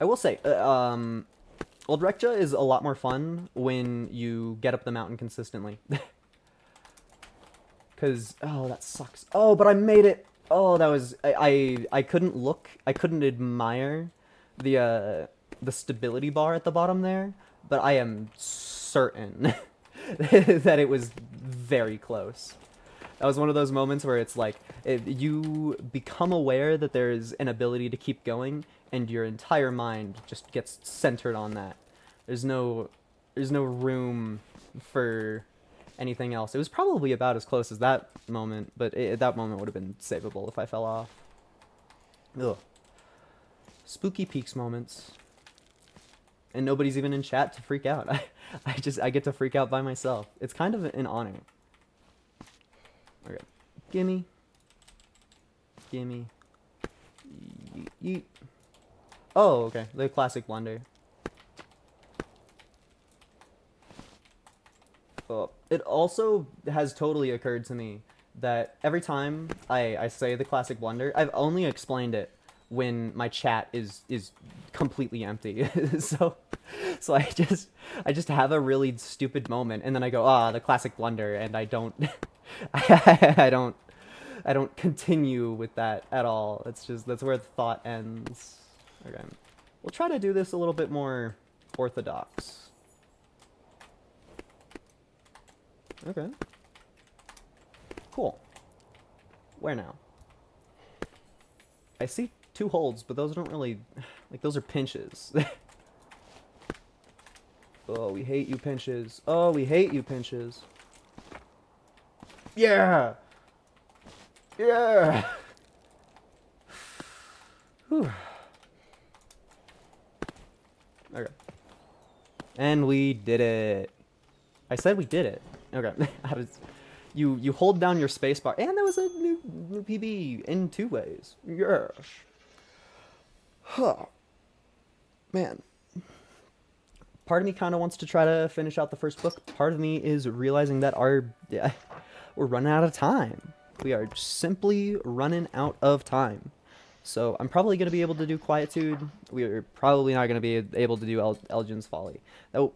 I will say, Old Rekja is a lot more fun when you get up the mountain consistently. Because, oh, that sucks. Oh, but I made it! Oh, that was... I couldn't look. I couldn't admire the stability bar at the bottom there, but I am certain that it was very close. That was one of those moments where it's like, you become aware that there's an ability to keep going, and your entire mind just gets centered on that. There's no room for anything else. It was probably about as close as that moment, but that moment would have been savable if I fell off. Ugh. Spooky Peaks moments. And nobody's even in chat to freak out. I get to freak out by myself. It's kind of an honor. Okay. Gimme. Gimme. Yeet. Oh, okay. The classic blunder. Oh, it also has totally occurred to me that every time I say the classic blunder, I've only explained it when my chat is completely empty. so I just have a really stupid moment, and then I go, the classic blunder, and I don't I don't continue with that at all. That's where the thought ends. Okay. We'll try to do this a little bit more orthodox. Okay. Cool. Where now? I see 2 holds, but those don't really... Like, those are pinches. Oh, we hate you, pinches. Oh, we hate you, pinches. Yeah! Yeah! Whew. Okay. And we did it. I said we did it. Okay. How does... You hold down your spacebar, and there was a new PB in 2 ways. Yes. Huh. Man. Part of me kind of wants to try to finish out the first book. Part of me is realizing that we're running out of time. We are simply running out of time. So I'm probably going to be able to do Quietude. We're probably not going to be able to do Elgin's Folly.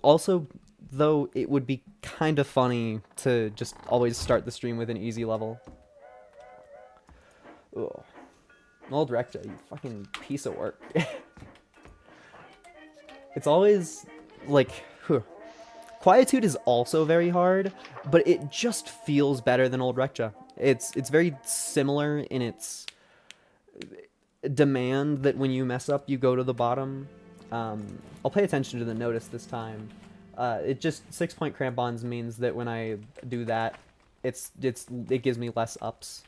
Also, though, it would be kind of funny to just always start the stream with an easy level. Ugh. Old Rekja, you fucking piece of work. It's always, like, Quietude is also very hard, but it just feels better than Old Rekja. It's very similar in its demand that when you mess up, you go to the bottom. I'll pay attention to the notice this time. It just 6-point crampons means that when I do that, it gives me less ups.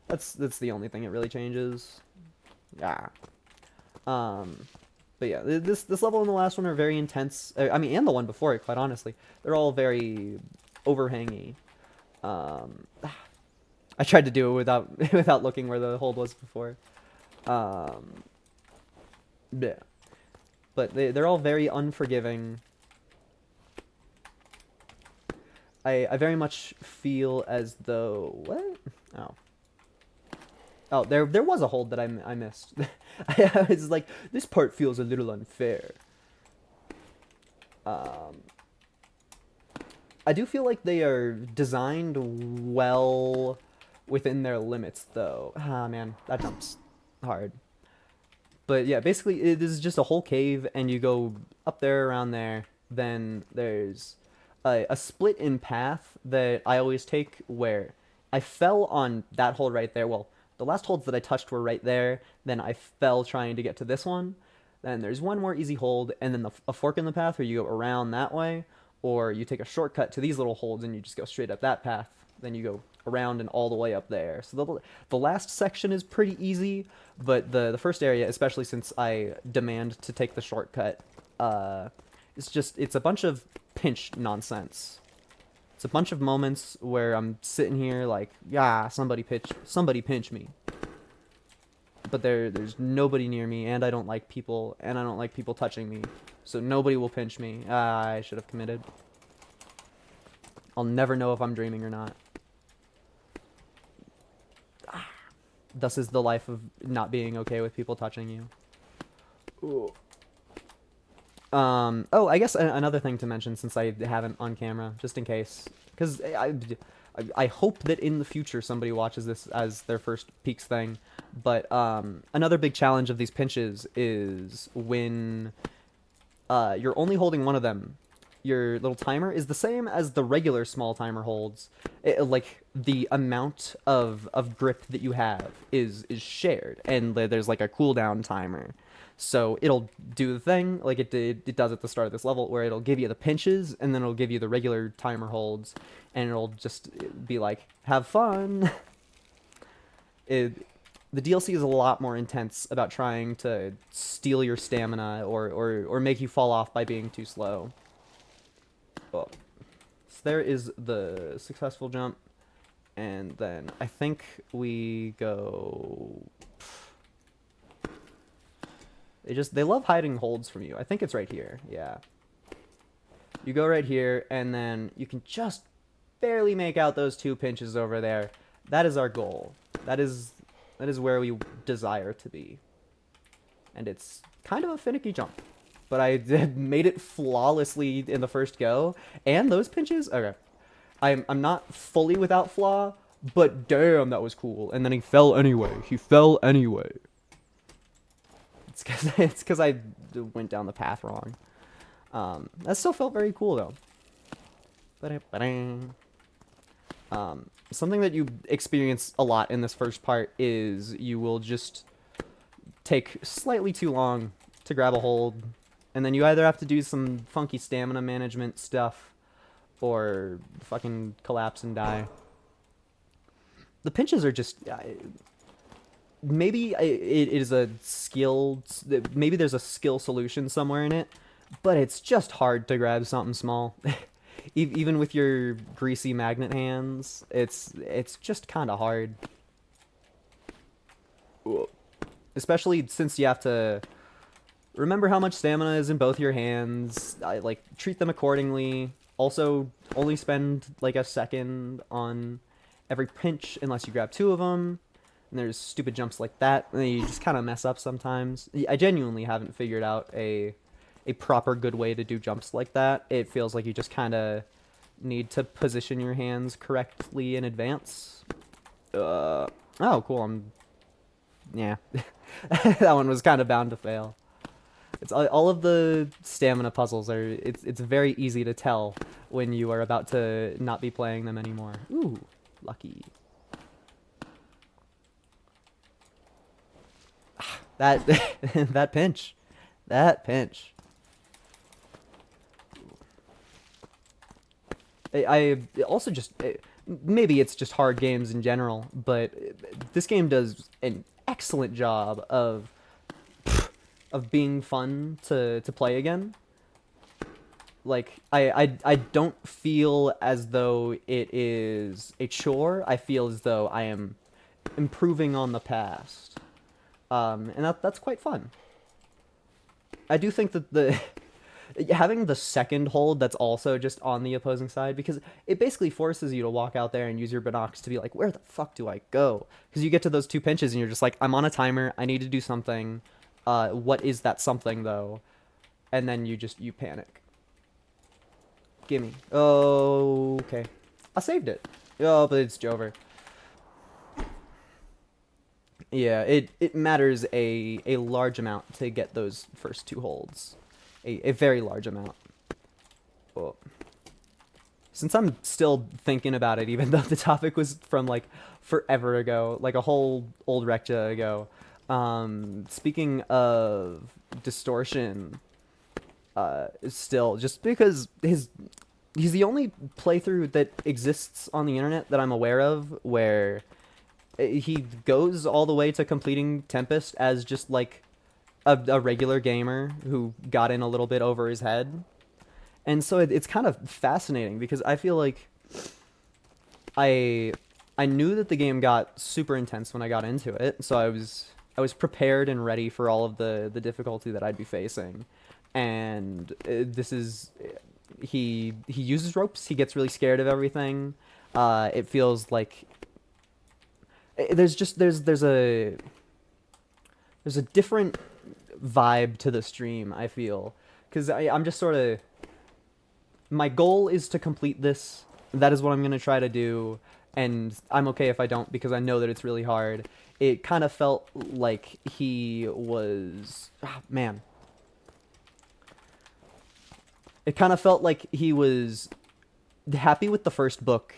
That's the only thing it really changes. Yeah. But yeah, this level and the last one are very intense. I mean, and the one before it, quite honestly, they're all very overhangy. I tried to do it without looking where the hold was before. Yeah. But they're all very unforgiving. I very much feel as though... What? Oh. Oh, there was a hold that I missed. I was like, this part feels a little unfair. I do feel like they are designed well within their limits, though. Ah, man, that jump's hard. But yeah, basically, this is just a whole cave, and you go up there, around there. Then there's a split in path that I always take where I fell on that hold right there. Well, the last holds that I touched were right there. Then I fell trying to get to this one. Then there's one more easy hold, and then a fork in the path where you go around that way, or you take a shortcut to these little holds and you just go straight up that path. Then you go around and all the way up there. So the last section is pretty easy, but the first area, especially since I demand to take the shortcut, it's a bunch of pinch nonsense. It's a bunch of moments where I'm sitting here like, yeah, somebody pinch me. But there's nobody near me, and I don't like people, and I don't like people touching me. So nobody will pinch me. I should have committed. I'll never know if I'm dreaming or not. Thus is the life of not being okay with people touching you. Ooh. Oh, I guess another thing to mention, since I haven't on camera, just in case, because I hope that in the future somebody watches this as their first Peaks thing. But another big challenge of these pinches is when you're only holding one of them. Your little timer is the same as the regular small timer holds. Like the amount of grip that you have is shared, and there's like a cooldown timer. So it'll do the thing like it does at the start of this level, where it'll give you the pinches, and then it'll give you the regular timer holds, and it'll just be like, have fun. The DLC is a lot more intense about trying to steal your stamina or make you fall off by being too slow. Oh. So there is the successful jump, and then I think we go... They love hiding holds from you. I think it's right here. Yeah. You go right here, and then you can just barely make out those two pinches over there. That is our goal. That is where we desire to be. And it's kind of a finicky jump. But I made it flawlessly in the first go. And those pinches... Okay. I'm not fully without flaw, but damn, that was cool. And then he fell anyway. He fell anyway. It's because I went down the path wrong. That still felt very cool, though. Something that you experience a lot in this first part is you will just take slightly too long to grab a hold, and then you either have to do some funky stamina management stuff or fucking collapse and die. The pinches are just... maybe it is a skilled... Maybe there's a skill solution somewhere in it, but it's just hard to grab something small. Even with your greasy magnet hands, it's just kind of hard. Especially since you have to remember how much stamina is in both your hands. Treat them accordingly. Also, only spend like a second on every pinch unless you grab two of them. And there's stupid jumps like that, and you just kind of mess up sometimes. I genuinely haven't figured out a proper good way to do jumps like that. It feels like you just kind of need to position your hands correctly in advance. Oh, cool. Yeah. That one was kind of bound to fail. It's all of the stamina puzzles are... It's very easy to tell when you are about to not be playing them anymore. Ooh, lucky. That that pinch. That pinch. I also just... Maybe it's just hard games in general, but this game does an excellent job of being fun to play again. Like, I don't feel as though it is a chore. I feel as though I am improving on the past. And that's quite fun. I do think that having the second hold that's also just on the opposing side, because it basically forces you to walk out there and use your binocs to be like, where the fuck do I go? Because you get to those two pinches and you're just like, I'm on a timer, I need to do something. What is that something, though? And then you panic. Gimme. Oh, okay. I saved it. Oh, but it's Jover. Yeah, it matters a large amount to get those first two holds. A very large amount. Well, since I'm still thinking about it, even though the topic was from like forever ago, like a whole old recta ago. Speaking of distortion, still just because he's the only playthrough that exists on the internet that I'm aware of where he goes all the way to completing Tempest as just like a regular gamer who got in a little bit over his head. And so it's kind of fascinating because I feel like I I knew that the game got super intense when I got into it, so I was prepared and ready for all of the difficulty that I'd be facing. And this is he uses ropes. He gets really scared of everything. It feels like there's just there's a different vibe to the stream. I feel because I'm just sort of my goal is to complete this. That is what I'm gonna try to do, and I'm okay if I don't because I know that it's really hard. It kind of felt like he was, man. It kind of felt like he was happy with the first book,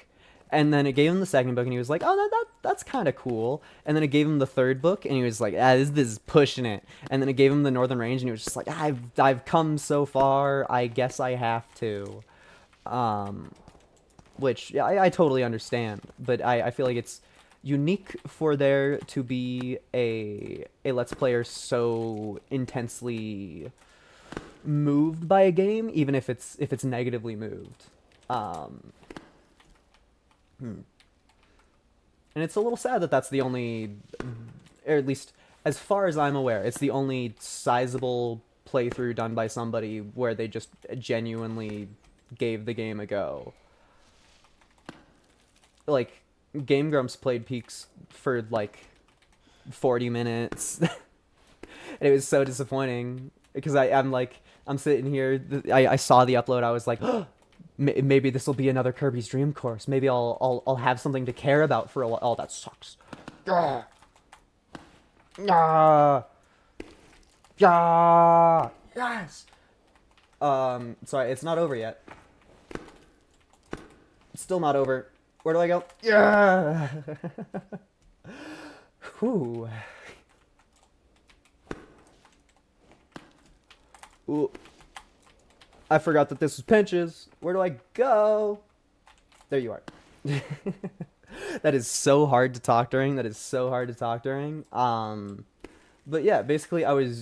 and then it gave him the second book, and he was like, "Oh, that's kind of cool." And then it gave him the third book, and he was like, this is pushing it." And then it gave him the Northern Range, and he was just like, "I've come so far. I guess I have to." Um, which yeah, I totally understand, but I feel like it's unique for there to be a Let's Player so intensely moved by a game, even if it's negatively moved. Um, hmm. And it's a little sad that that's the only, or at least as far as I'm aware, it's the only sizable playthrough done by somebody where they just genuinely gave the game a go. Like Game Grumps played Peaks for like 40 minutes. And it was so disappointing because I'm like I'm sitting here. I saw the upload. I was like, oh, maybe this will be another Kirby's Dream Course. Maybe I'll have something to care about for a while. Oh, that sucks. Ah, ah, yeah, yes. Sorry, it's not over yet. It's still not over. Where do I go? Yeah. Whew. Ooh. I forgot that this was pinches. Where do I go? There you are. That is so hard to talk during. That is so hard to talk during. But yeah, basically I was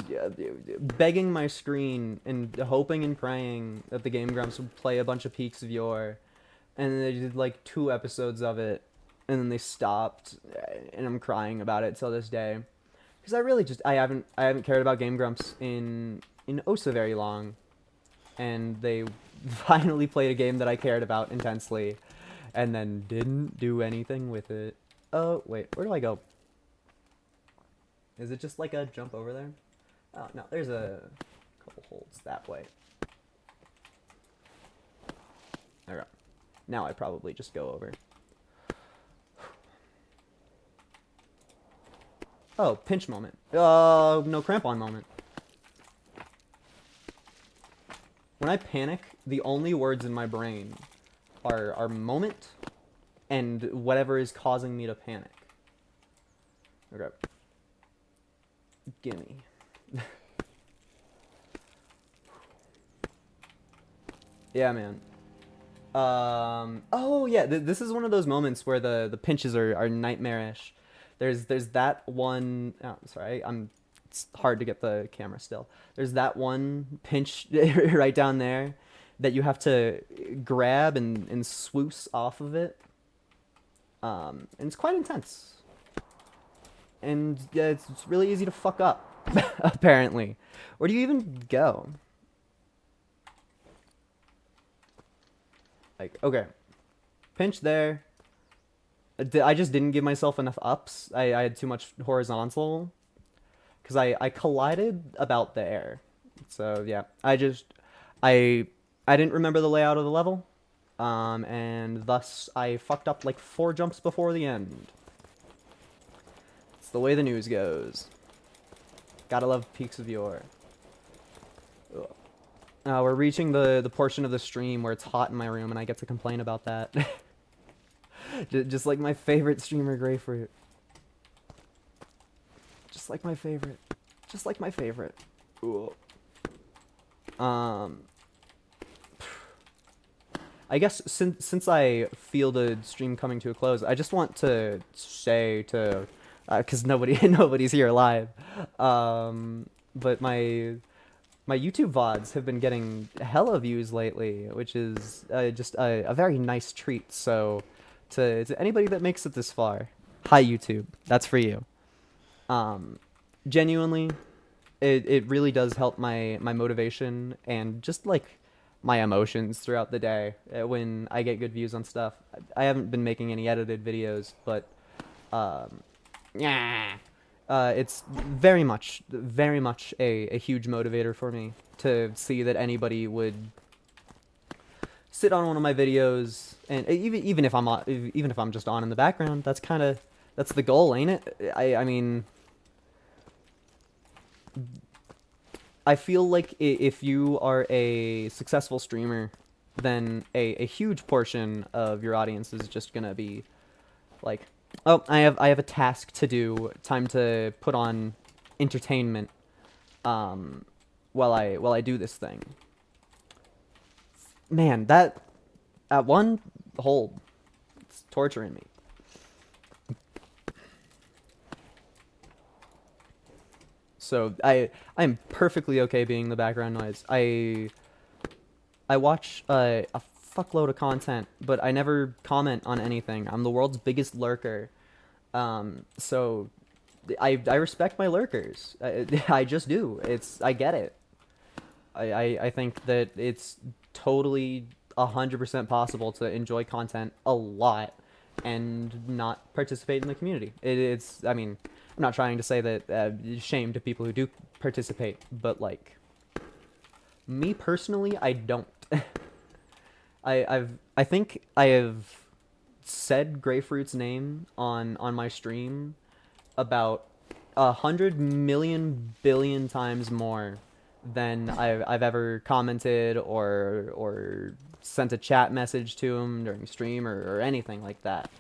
begging my screen and hoping and praying that the Game Grumps would play a bunch of Peaks of Yore, and they did like 2 episodes of it, and then they stopped, and I'm crying about it till this day, because I really just I haven't cared about Game Grumps in oh so very long, and they finally played a game that I cared about intensely, and then didn't do anything with it. Oh wait, where do I go? Is it just like a jump over there? Oh no, there's a couple holes that way. There we go. Now I probably just go over. Oh, pinch moment. No crampon moment. When I panic, the only words in my brain are moment and whatever is causing me to panic. Okay. Gimme. Yeah, man. Oh yeah, this is one of those moments where the pinches are nightmarish. There's that one. Oh, sorry, I'm. It's hard to get the camera still. There's that one pinch right down there that you have to grab and swoosh off of it. And it's quite intense. And yeah, it's really easy to fuck up. Apparently, where do you even go? Like, okay, pinch there. I just didn't give myself enough ups. I had too much horizontal because I collided about there. So yeah, I I didn't remember the layout of the level, and thus I fucked up like 4 jumps before the end. the way the news goes. Gotta love peaks of Yore. We're reaching the portion of the stream where it's hot in my room and I get to complain about that. Just like my favorite streamer, Grapefruit. Just like my favorite. Just like my favorite. Ooh. I guess since I feel the stream coming to a close, I just want to say to, because nobody's here live, but my YouTube VODs have been getting hella views lately, which is just a very nice treat. So to anybody that makes it this far, hi YouTube, that's for you. Genuinely, it really does help my motivation and just like my emotions throughout the day when I get good views on stuff. I haven't been making any edited videos, but yeah, it's very much a huge motivator for me to see that anybody would sit on one of my videos, and even if I'm just on in the background, that's the goal, ain't it? I mean, I feel like if you are a successful streamer, then a huge portion of your audience is just gonna be like, oh, I have a task to do, time to put on entertainment, while I do this thing. Man, that at one hold, it's torturing me. So I'm perfectly okay being the background noise. I watch a fuckload of content, but I never comment on anything. I'm the world's biggest lurker. So I respect my lurkers. I just do. I get it. I think that it's totally 100% possible to enjoy content a lot and not participate in the community. I mean, I'm not trying to say that shame to people who do participate, but like me personally, I don't. I think I have said Grapefruit's name on my stream about 100 million billion times more than I've ever commented or sent a chat message to him during stream or anything like that.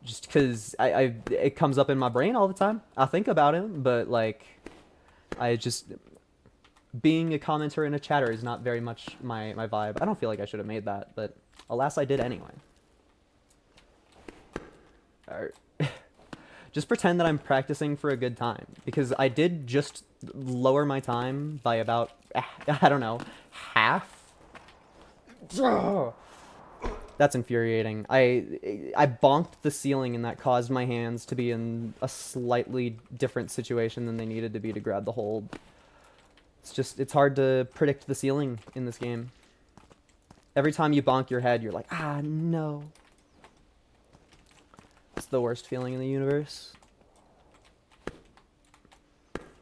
Just because it comes up in my brain all the time. I think about him, but like being a commenter and a chatter is not very much my vibe. I don't feel like I should have made that, but alas, I did anyway. Alright. Just pretend that I'm practicing for a good time, because I did just lower my time by about, I don't know, half. That's infuriating. I bonked the ceiling, and that caused my hands to be in a slightly different situation than they needed to be to grab the hold. It's hard to predict the ceiling in this game. Every time you bonk your head, you're like, ah, no. It's the worst feeling in the universe.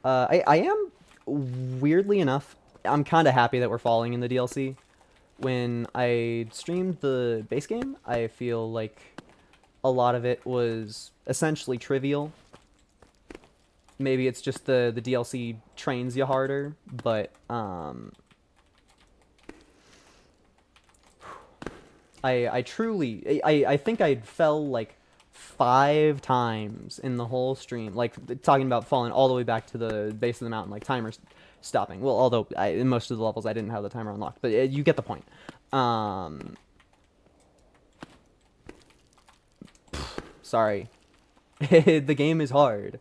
I am, weirdly enough, I'm kind of happy that we're falling in the DLC. When I streamed the base game, I feel like a lot of it was essentially trivial. Maybe it's just the DLC trains you harder, but I truly I think I fell like 5 times in the whole stream, like talking about falling all the way back to the base of the mountain, like timer stopping. Well, although in most of the levels I didn't have the timer unlocked, but you get the point. Sorry. The game is hard.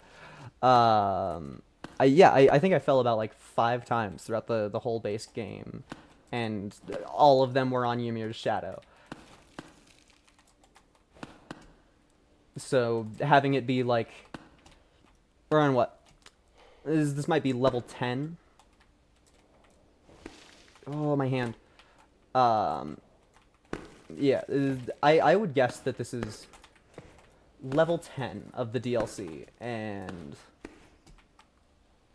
I think I fell about like 5 times throughout the whole base game, and all of them were on Ymir's shadow. So having it be like, we're on what? This might be level 10. Oh, my hand. Yeah, I would guess that this is level 10 of the DLC, and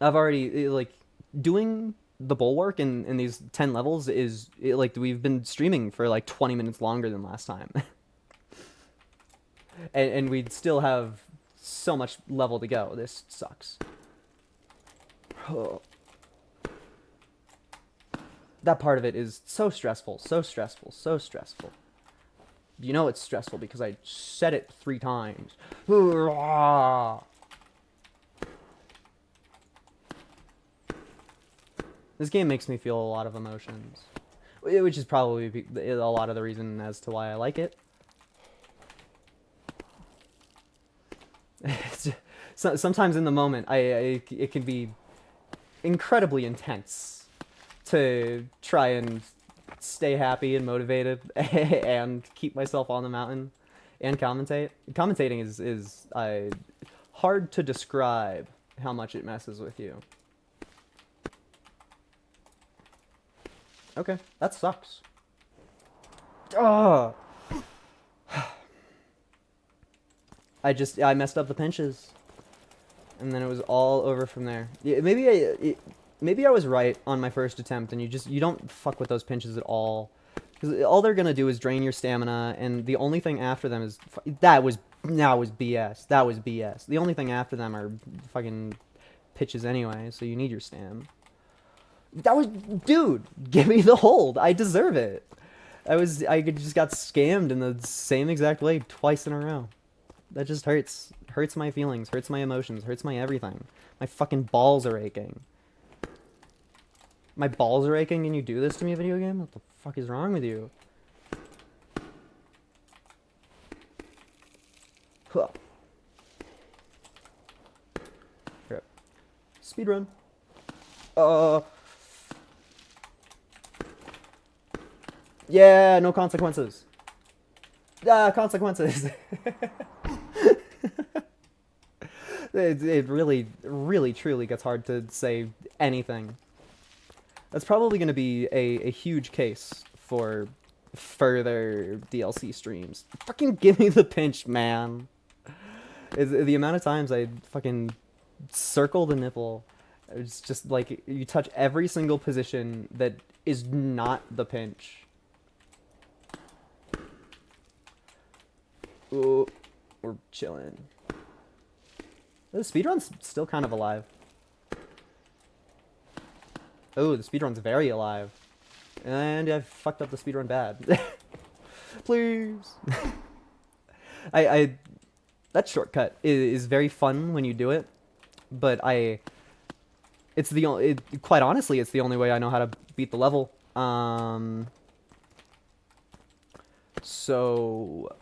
I've already, like, doing the bulwark in these 10 levels is, like, we've been streaming for like 20 minutes longer than last time. and we'd still have so much level to go. This sucks. That part of it is so stressful, so stressful, so stressful. You know it's stressful because I said it 3 times. This game makes me feel a lot of emotions, which is probably a lot of the reason as to why I like it. Sometimes in the moment, it can be incredibly intense to try and stay happy and motivated and keep myself on the mountain and commentate. Commentating is hard to describe how much it messes with you. Okay, that sucks. Oh. I messed up the pinches, and then it was all over from there. Yeah, maybe I was right on my first attempt, and you don't fuck with those pinches at all, because all they're gonna do is drain your stamina, and the only thing after them is that was BS. That was BS. The only thing after them are fucking pitches anyway, so you need your stam. Dude, give me the hold. I deserve it. I just got scammed in the same exact way twice in a row. That just hurts. Hurts my feelings, hurts my emotions, hurts my everything. My fucking balls are aching. My balls are aching and you do this to me, video game? What the fuck is wrong with you? Huh. Here. Speedrun. Yeah, no consequences. Consequences. It really, really, truly gets hard to say anything. That's probably going to be a huge case for further DLC streams. Fucking give me the pinch, man. The amount of times I fucking circle the nipple. It's just like you touch every single position that is not the pinch. Ooh, we're chilling. The speedrun's still kind of alive. Oh, the speedrun's very alive. And I fucked up the speedrun bad. Please. That shortcut is very fun when you do it, but quite honestly, it's the only way I know how to beat the level. So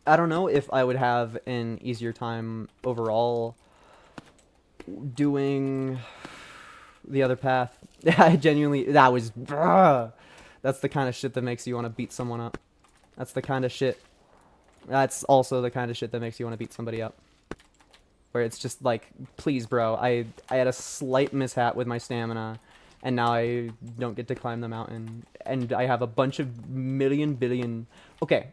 I don't know if I would have an easier time overall doing the other path. I genuinely, that's the kind of shit that makes you want to beat someone up. That's the kind of shit. That's also the kind of shit that makes you want to beat somebody up. Where it's just like, please, bro, I had a slight mishap with my stamina, and now I don't get to climb the mountain, and I have a bunch of billion. Okay.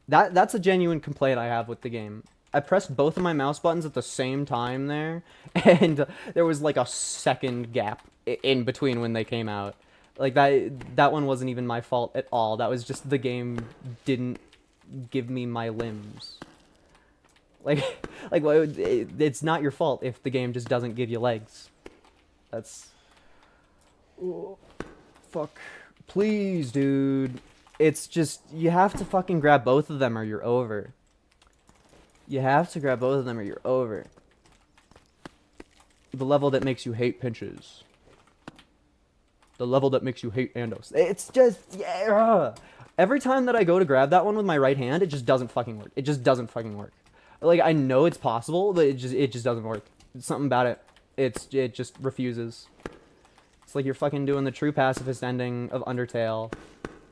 That's a genuine complaint I have with the game. I pressed both of my mouse buttons at the same time there, and there was like a second gap in between when they came out. Like that one wasn't even my fault at all. That was just the game didn't give me my limbs. It's not your fault if the game just doesn't give you legs. That's... Oh, fuck. Please, dude. It's just, you have to fucking grab both of them or you're over. You have to grab both of them or you're over. The level that makes you hate pinches. The level that makes you hate Andos. It's just, yeah. Every time that I go to grab that one with my right hand, it just doesn't fucking work. It just doesn't fucking work. Like, I know it's possible, but it just doesn't work. It's something about it. It just refuses. It's like you're fucking doing the true pacifist ending of Undertale,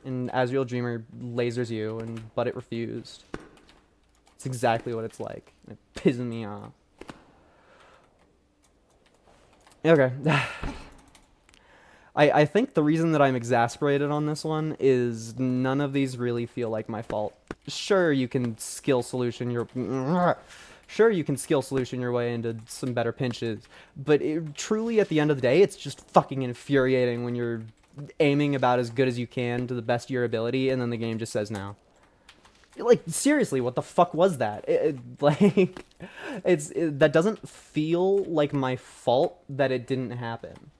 and Azrael Dreamer lasers you, but it refused. It's exactly what it's like. It pisses me off. Okay. I think the reason that I'm exasperated on this one is none of these really feel like my fault. Sure, you can skill solution your way into some better pinches, but truly at the end of the day, it's just fucking infuriating when you're aiming about as good as you can to the best of your ability, and then the game just says no. Like, seriously, what the fuck was that? Like, that doesn't feel like my fault that it didn't happen.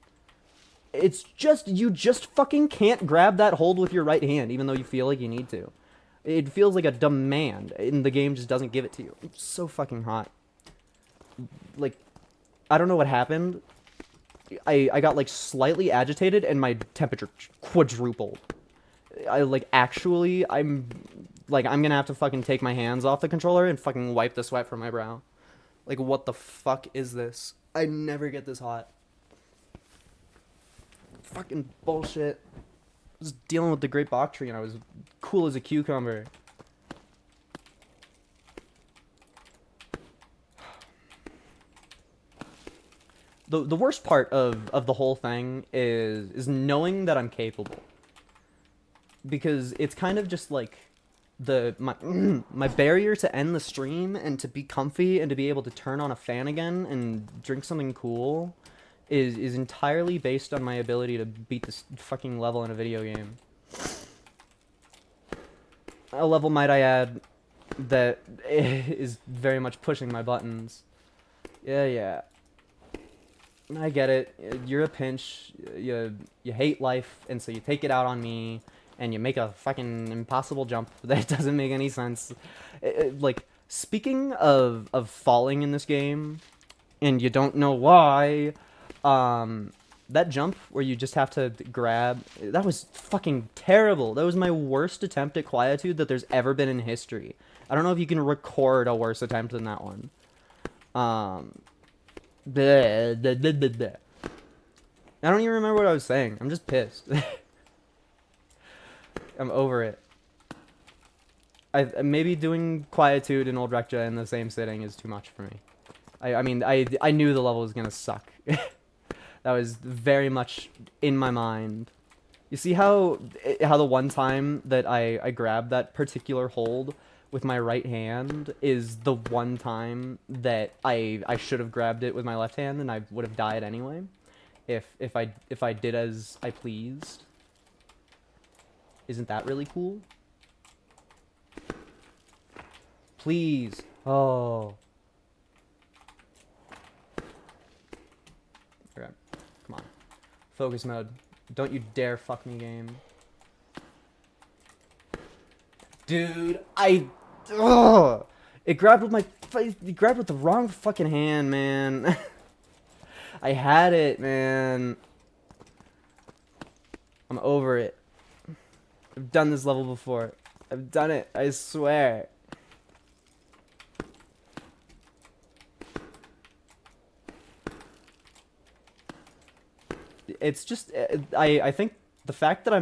It's just, you just fucking can't grab that hold with your right hand, even though you feel like you need to. It feels like a demand, and the game just doesn't give it to you. It's so fucking hot. Like, I don't know what happened. I got, like, slightly agitated, and my temperature quadrupled. I'm gonna have to fucking take my hands off the controller and fucking wipe the sweat from my brow. Like, what the fuck is this? I never get this hot. Fucking bullshit. I was dealing with the Great Bach Tree and I was cool as a cucumber. The worst part of the whole thing is knowing that I'm capable. Because it's kind of just like my barrier to end the stream and to be comfy and to be able to turn on a fan again and drink something cool is entirely based on my ability to beat this fucking level in a video game. A level, might I add, that is very much pushing my buttons. Yeah. I get it. You're a pinch. You hate life, and so you take it out on me, and you make a fucking impossible jump that doesn't make any sense. Like, speaking of falling in this game, and you don't know why, that jump where you just have to grab, that was fucking terrible. That was my worst attempt at quietude that there's ever been in history. I don't know if you can record a worse attempt than that one. Bleh, bleh, bleh, bleh, bleh. I don't even remember what I was saying. I'm just pissed. I'm over it. Maybe doing quietude and old Rekja in the same sitting is too much for me. I mean, I knew the level was gonna suck. That was very much in my mind. You see how the one time that I grabbed that particular hold with my right hand is the one time that I should have grabbed it with my left hand and I would have died anyway, if I did as I pleased. Isn't that really cool? Please. Oh. Okay. Come on. Focus mode. Don't you dare fuck me, game. Dude, ugh! It grabbed with the wrong fucking hand, man. I had it, man. I'm over it. I've done this level before. I've done it, I swear. It's just, I think the fact that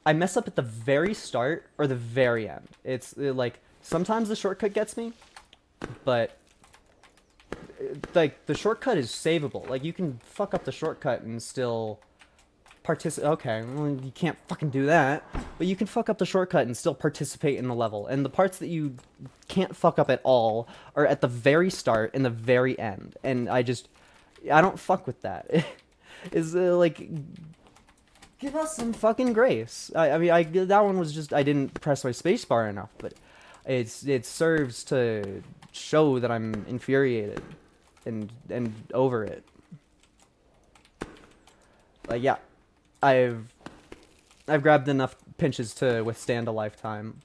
I mess up at the very start or the very end. It's like, sometimes the shortcut gets me, but like the shortcut is savable. Like, you can fuck up the shortcut and still participate. Okay, well, you can't fucking do that, but you can fuck up the shortcut and still participate in the level. And the parts that you can't fuck up at all are at the very start and the very end. And I don't fuck with that. Is like, give us some fucking grace. I mean, that one was just, I didn't press my spacebar enough, but it serves to show that I'm infuriated and over it. Like, yeah, I've grabbed enough pinches to withstand a lifetime.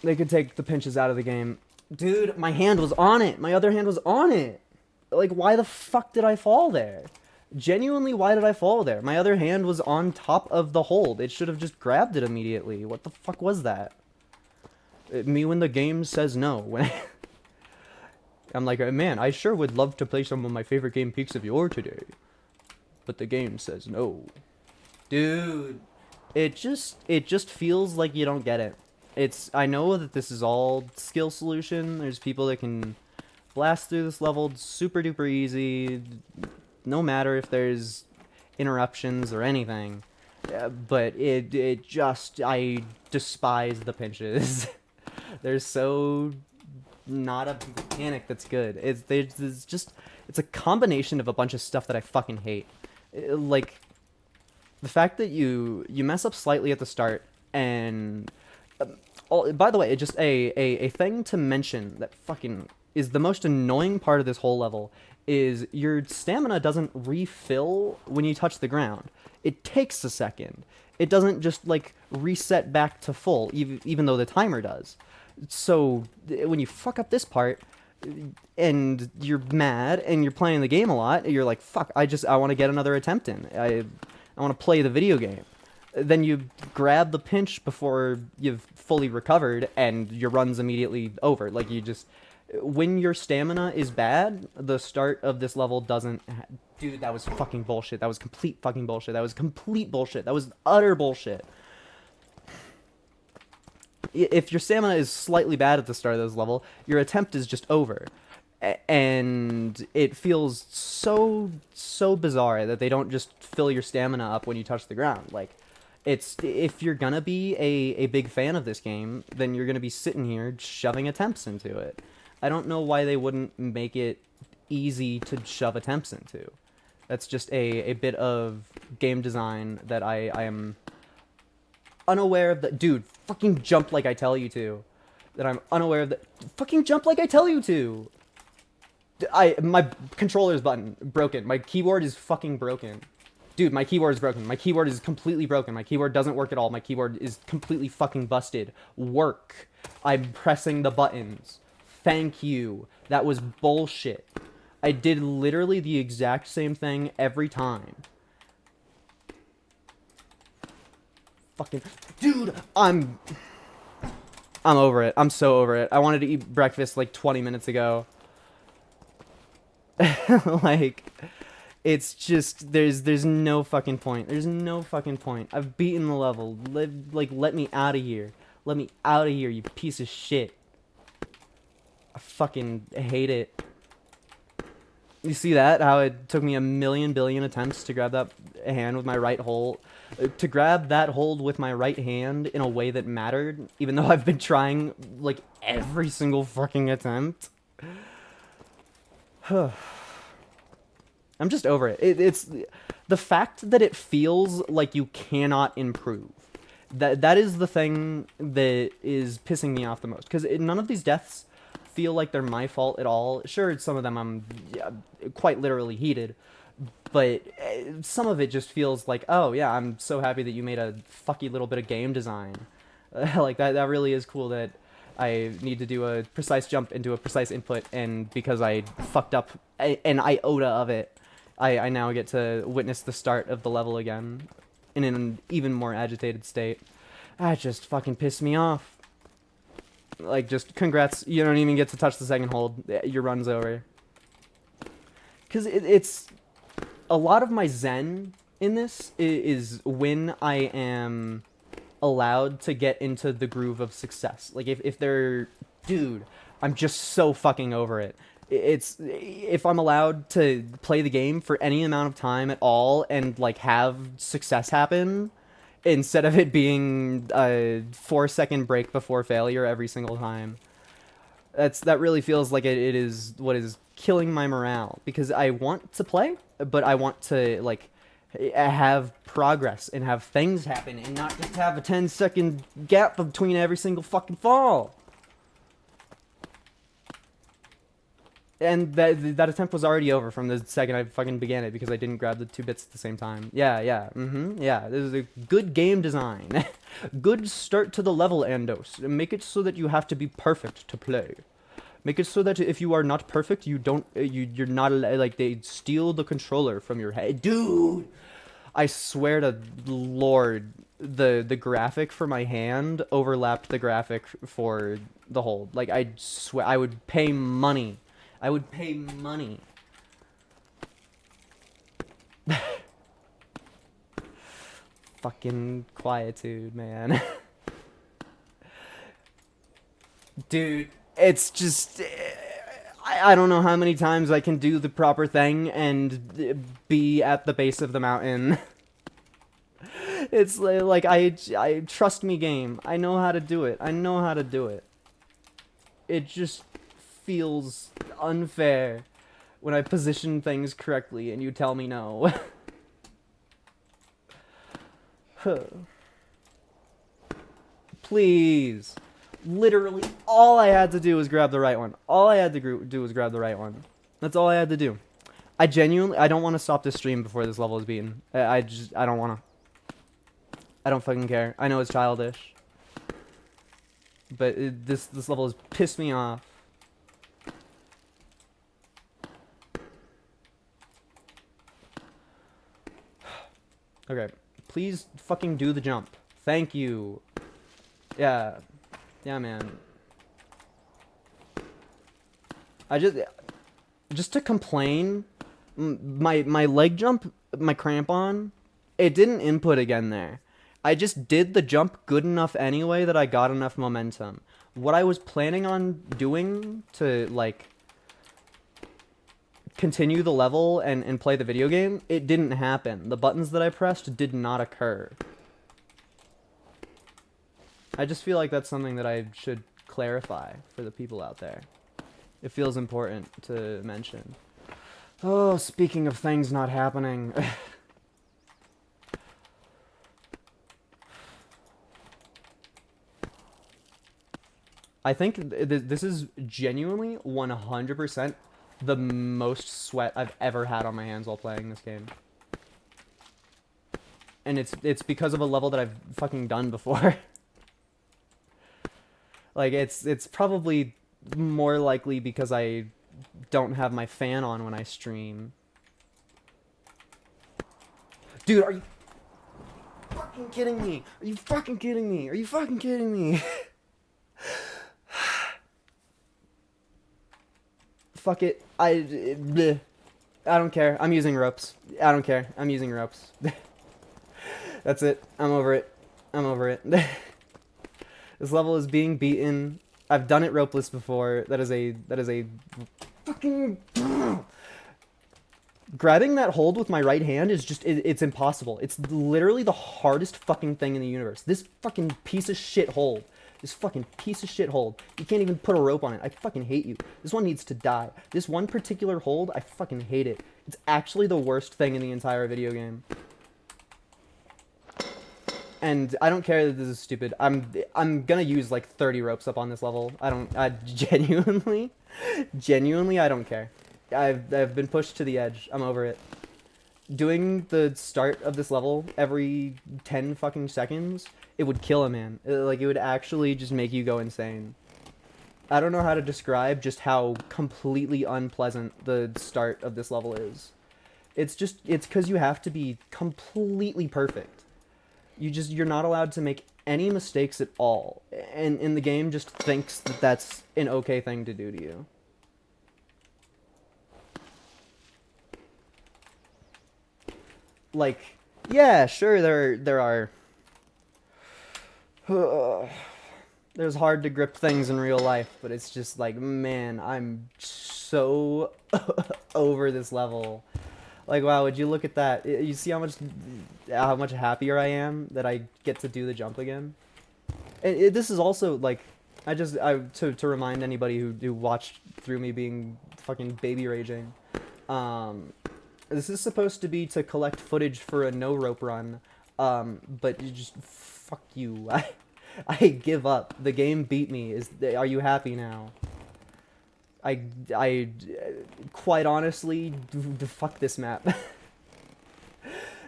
They could take the pinches out of the game. Dude, my hand was on it. My other hand was on it. Like, why the fuck did I fall there? Genuinely, why did I fall there? My other hand was on top of the hold. It should have just grabbed it immediately. What the fuck was that? Me when the game says no. When I'm like, man, I sure would love to play some of my favorite game peaks of Yore today. But the game says no. Dude. It just feels like you don't get it. I know that this is all skill solution. There's people that can blast through this level super duper easy, no matter if there's interruptions or anything. But I despise the pinches. They're so not a mechanic that's good. It's a combination of a bunch of stuff that I fucking hate. Like, The fact that you mess up slightly at the start, and by the way, just a thing to mention that fucking is the most annoying part of this whole level is your stamina doesn't refill when you touch the ground. It takes a second. It doesn't just like reset back to full, even though the timer does. So when you fuck up this part and you're mad and you're playing the game a lot, you're like, fuck, I want to get another attempt in. I want to play the video game. Then you grab the pinch before you've fully recovered and your run's immediately over. Like you just, when your stamina is bad, the start of this level doesn't. Dude, that was fucking bullshit. That was complete fucking bullshit. That was complete bullshit. That was utter bullshit. If your stamina is slightly bad at the start of this level, your attempt is just over. And it feels so bizarre that they don't just fill your stamina up when you touch the ground. Like, it's, if you're gonna be a big fan of this game, then you're gonna be sitting here shoving attempts into it. I don't know why they wouldn't make it easy to shove attempts into. That's just a bit of game design that I am unaware of. Dude, fucking jump like I tell you to. That I'm unaware of that. Fucking jump like I tell you to. My controller's button broken. My keyboard is fucking broken. Dude, my keyboard is broken. My keyboard is completely broken. My keyboard doesn't work at all. My keyboard is completely fucking busted. Work. I'm pressing the buttons. Thank you. That was bullshit. I did literally the exact same thing every time. Fucking... Dude, I'm over it. I'm so over it. I wanted to eat breakfast like 20 minutes ago. Like, it's just, there's no fucking point. There's no fucking point. I've beaten the level. Let me out of here. Let me out of here, you piece of shit. I fucking hate it. You see that? How it took me a million billion attempts to grab that hand with my right hold. To grab that hold with my right hand in a way that mattered, even though I've been trying, like, every single fucking attempt. I'm just over it. It's the fact that it feels like you cannot improve. That is the thing that is pissing me off the most. Because none of these deaths feel like they're my fault at all. Sure, some of them I'm quite literally heated. But some of it just feels like, oh yeah, I'm so happy that you made a fucky little bit of game design. Like, that really is cool that I need to do a precise jump into a precise input, and because I fucked up an iota of it, I now get to witness the start of the level again in an even more agitated state. That just fucking pissed me off. Like, just congrats, you don't even get to touch the second hold. Your run's over. Because it's... A lot of my zen in this is when I am allowed to get into the groove of success. Like, if they're... Dude, I'm just so fucking over it. It's... If I'm allowed to play the game for any amount of time at all and, like, have success happen, instead of it being a 4-second break before failure every single time. That really feels like it is what is killing my morale. Because I want to play, but I want to, like, have progress and have things happen and not just have a 10-second gap between every single fucking fall. And that attempt was already over from the second I fucking began it because I didn't grab the two bits at the same time. Yeah, yeah, this is a good game design. Good start to the level, Andos. Make it so that you have to be perfect to play. Make it so that if you are not perfect, you don't, you're not, like, they steal the controller from your head. Dude! I swear to Lord, the graphic for my hand overlapped the graphic for the hold. Like, I swear, I would pay money. I would pay money. Fucking quietude, man. Dude, it's just... I don't know how many times I can do the proper thing and be at the base of the mountain. It's like, I trust me, game. I know how to do it. I know how to do it. It just feels unfair when I position things correctly and you tell me no. Please. Literally, all I had to do was grab the right one. All I had to do was grab the right one. That's all I had to do. I don't want to stop this stream before this level is beaten. I don't want to. I don't fucking care. I know it's childish. But this level has pissed me off. Okay, please fucking do the jump. Thank you. Yeah. Yeah, man. Just to complain, my leg jump, my crampon, it didn't input again there. I just did the jump good enough anyway that I got enough momentum. What I was planning on doing to, like, continue the level and play the video game, it didn't happen. The buttons that I pressed did not occur. I just feel like that's something that I should clarify for the people out there. It feels important to mention. Oh, speaking of things not happening. I think this is genuinely 100% the most sweat I've ever had on my hands while playing this game. And it's because of a level that I've fucking done before. Like, it's probably more likely because I don't have my fan on when I stream. Dude, are you fucking kidding me? Are you fucking kidding me? Are you fucking kidding me? Fuck it. I don't care. I'm using ropes. I don't care. I'm using ropes. That's it. I'm over it. I'm over it. This level is being beaten. I've done it ropeless before. That is a fucking grabbing that hold with my right hand is just it's impossible. It's literally the hardest fucking thing in the universe. This fucking piece of shit hold. This fucking piece of shit hold. You can't even put a rope on it. I fucking hate you. This one needs to die. This one particular hold, I fucking hate it. It's actually the worst thing in the entire video game. And I don't care that this is stupid. I'm gonna use like 30 ropes up on this level. I genuinely I don't care. I've been pushed to the edge. I'm over it. Doing the start of this level every 10 fucking seconds, it would kill a man. Like, it would actually just make you go insane. I don't know how to describe just how completely unpleasant the start of this level is. It's because you have to be completely perfect. You're not allowed to make any mistakes at all. And the game just thinks that that's an okay thing to do to you. Like, yeah, sure, there are there's hard to grip things in real life, but it's just like, man, I'm so over this level. Like, wow, would you look at that? You see how much happier I am that I get to do the jump again? And this is also, like, to remind anybody who watched through me being fucking baby raging, this is supposed to be to collect footage for a no rope run, but you just, fuck you. I give up. The game beat me. Are you happy now? I quite honestly, fuck this map.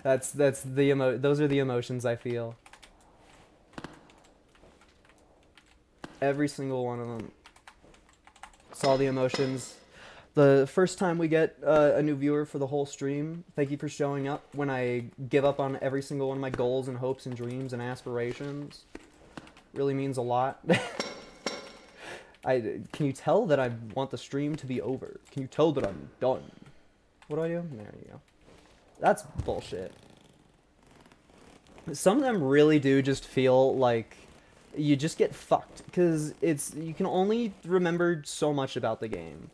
Those are the emotions I feel. Every single one of them. It's all the emotions. The first time we get a new viewer for the whole stream, thank you for showing up when I give up on every single one of my goals and hopes and dreams and aspirations. Really means a lot. Can you tell that I want the stream to be over? Can you tell that I'm done? What do I do? There you go. That's bullshit. Some of them really do just feel like you just get fucked, because you can only remember so much about the game.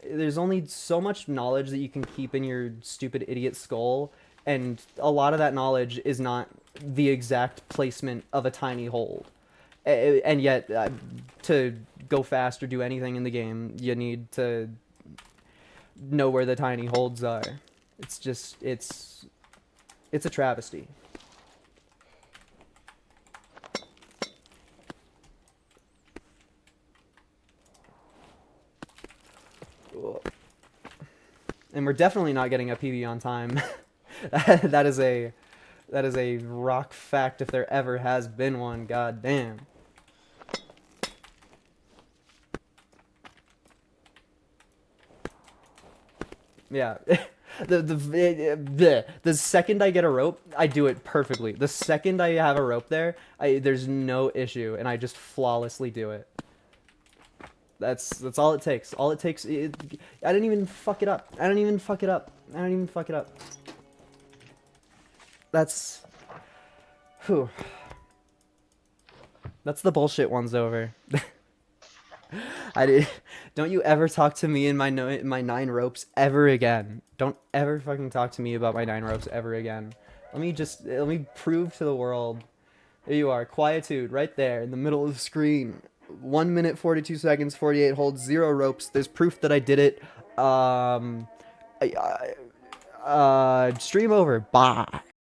There's only so much knowledge that you can keep in your stupid idiot skull, and a lot of that knowledge is not the exact placement of a tiny hold. And yet, to go fast or do anything in the game, you need to know where the tiny holds are. It's a travesty. And we're definitely not getting a PB on time. that is a rock fact if there ever has been one. God damn. Yeah. The second I get a rope, I do it perfectly. The second I have a rope there, there's no issue, and I just flawlessly do it. That's all it takes. All it takes. I didn't even fuck it up. I don't even fuck it up. I don't even fuck it up. That's. Whew. That's the bullshit one's over. I did. Don't you ever talk to me in my my 9 ropes ever again. Don't ever fucking talk to me about my 9 ropes ever again. Let me prove to the world. There you are, quietude, right there in the middle of the screen. 1 minute 42 seconds, 48 holds, 0 ropes. There's proof that I did it. Stream over. Bye.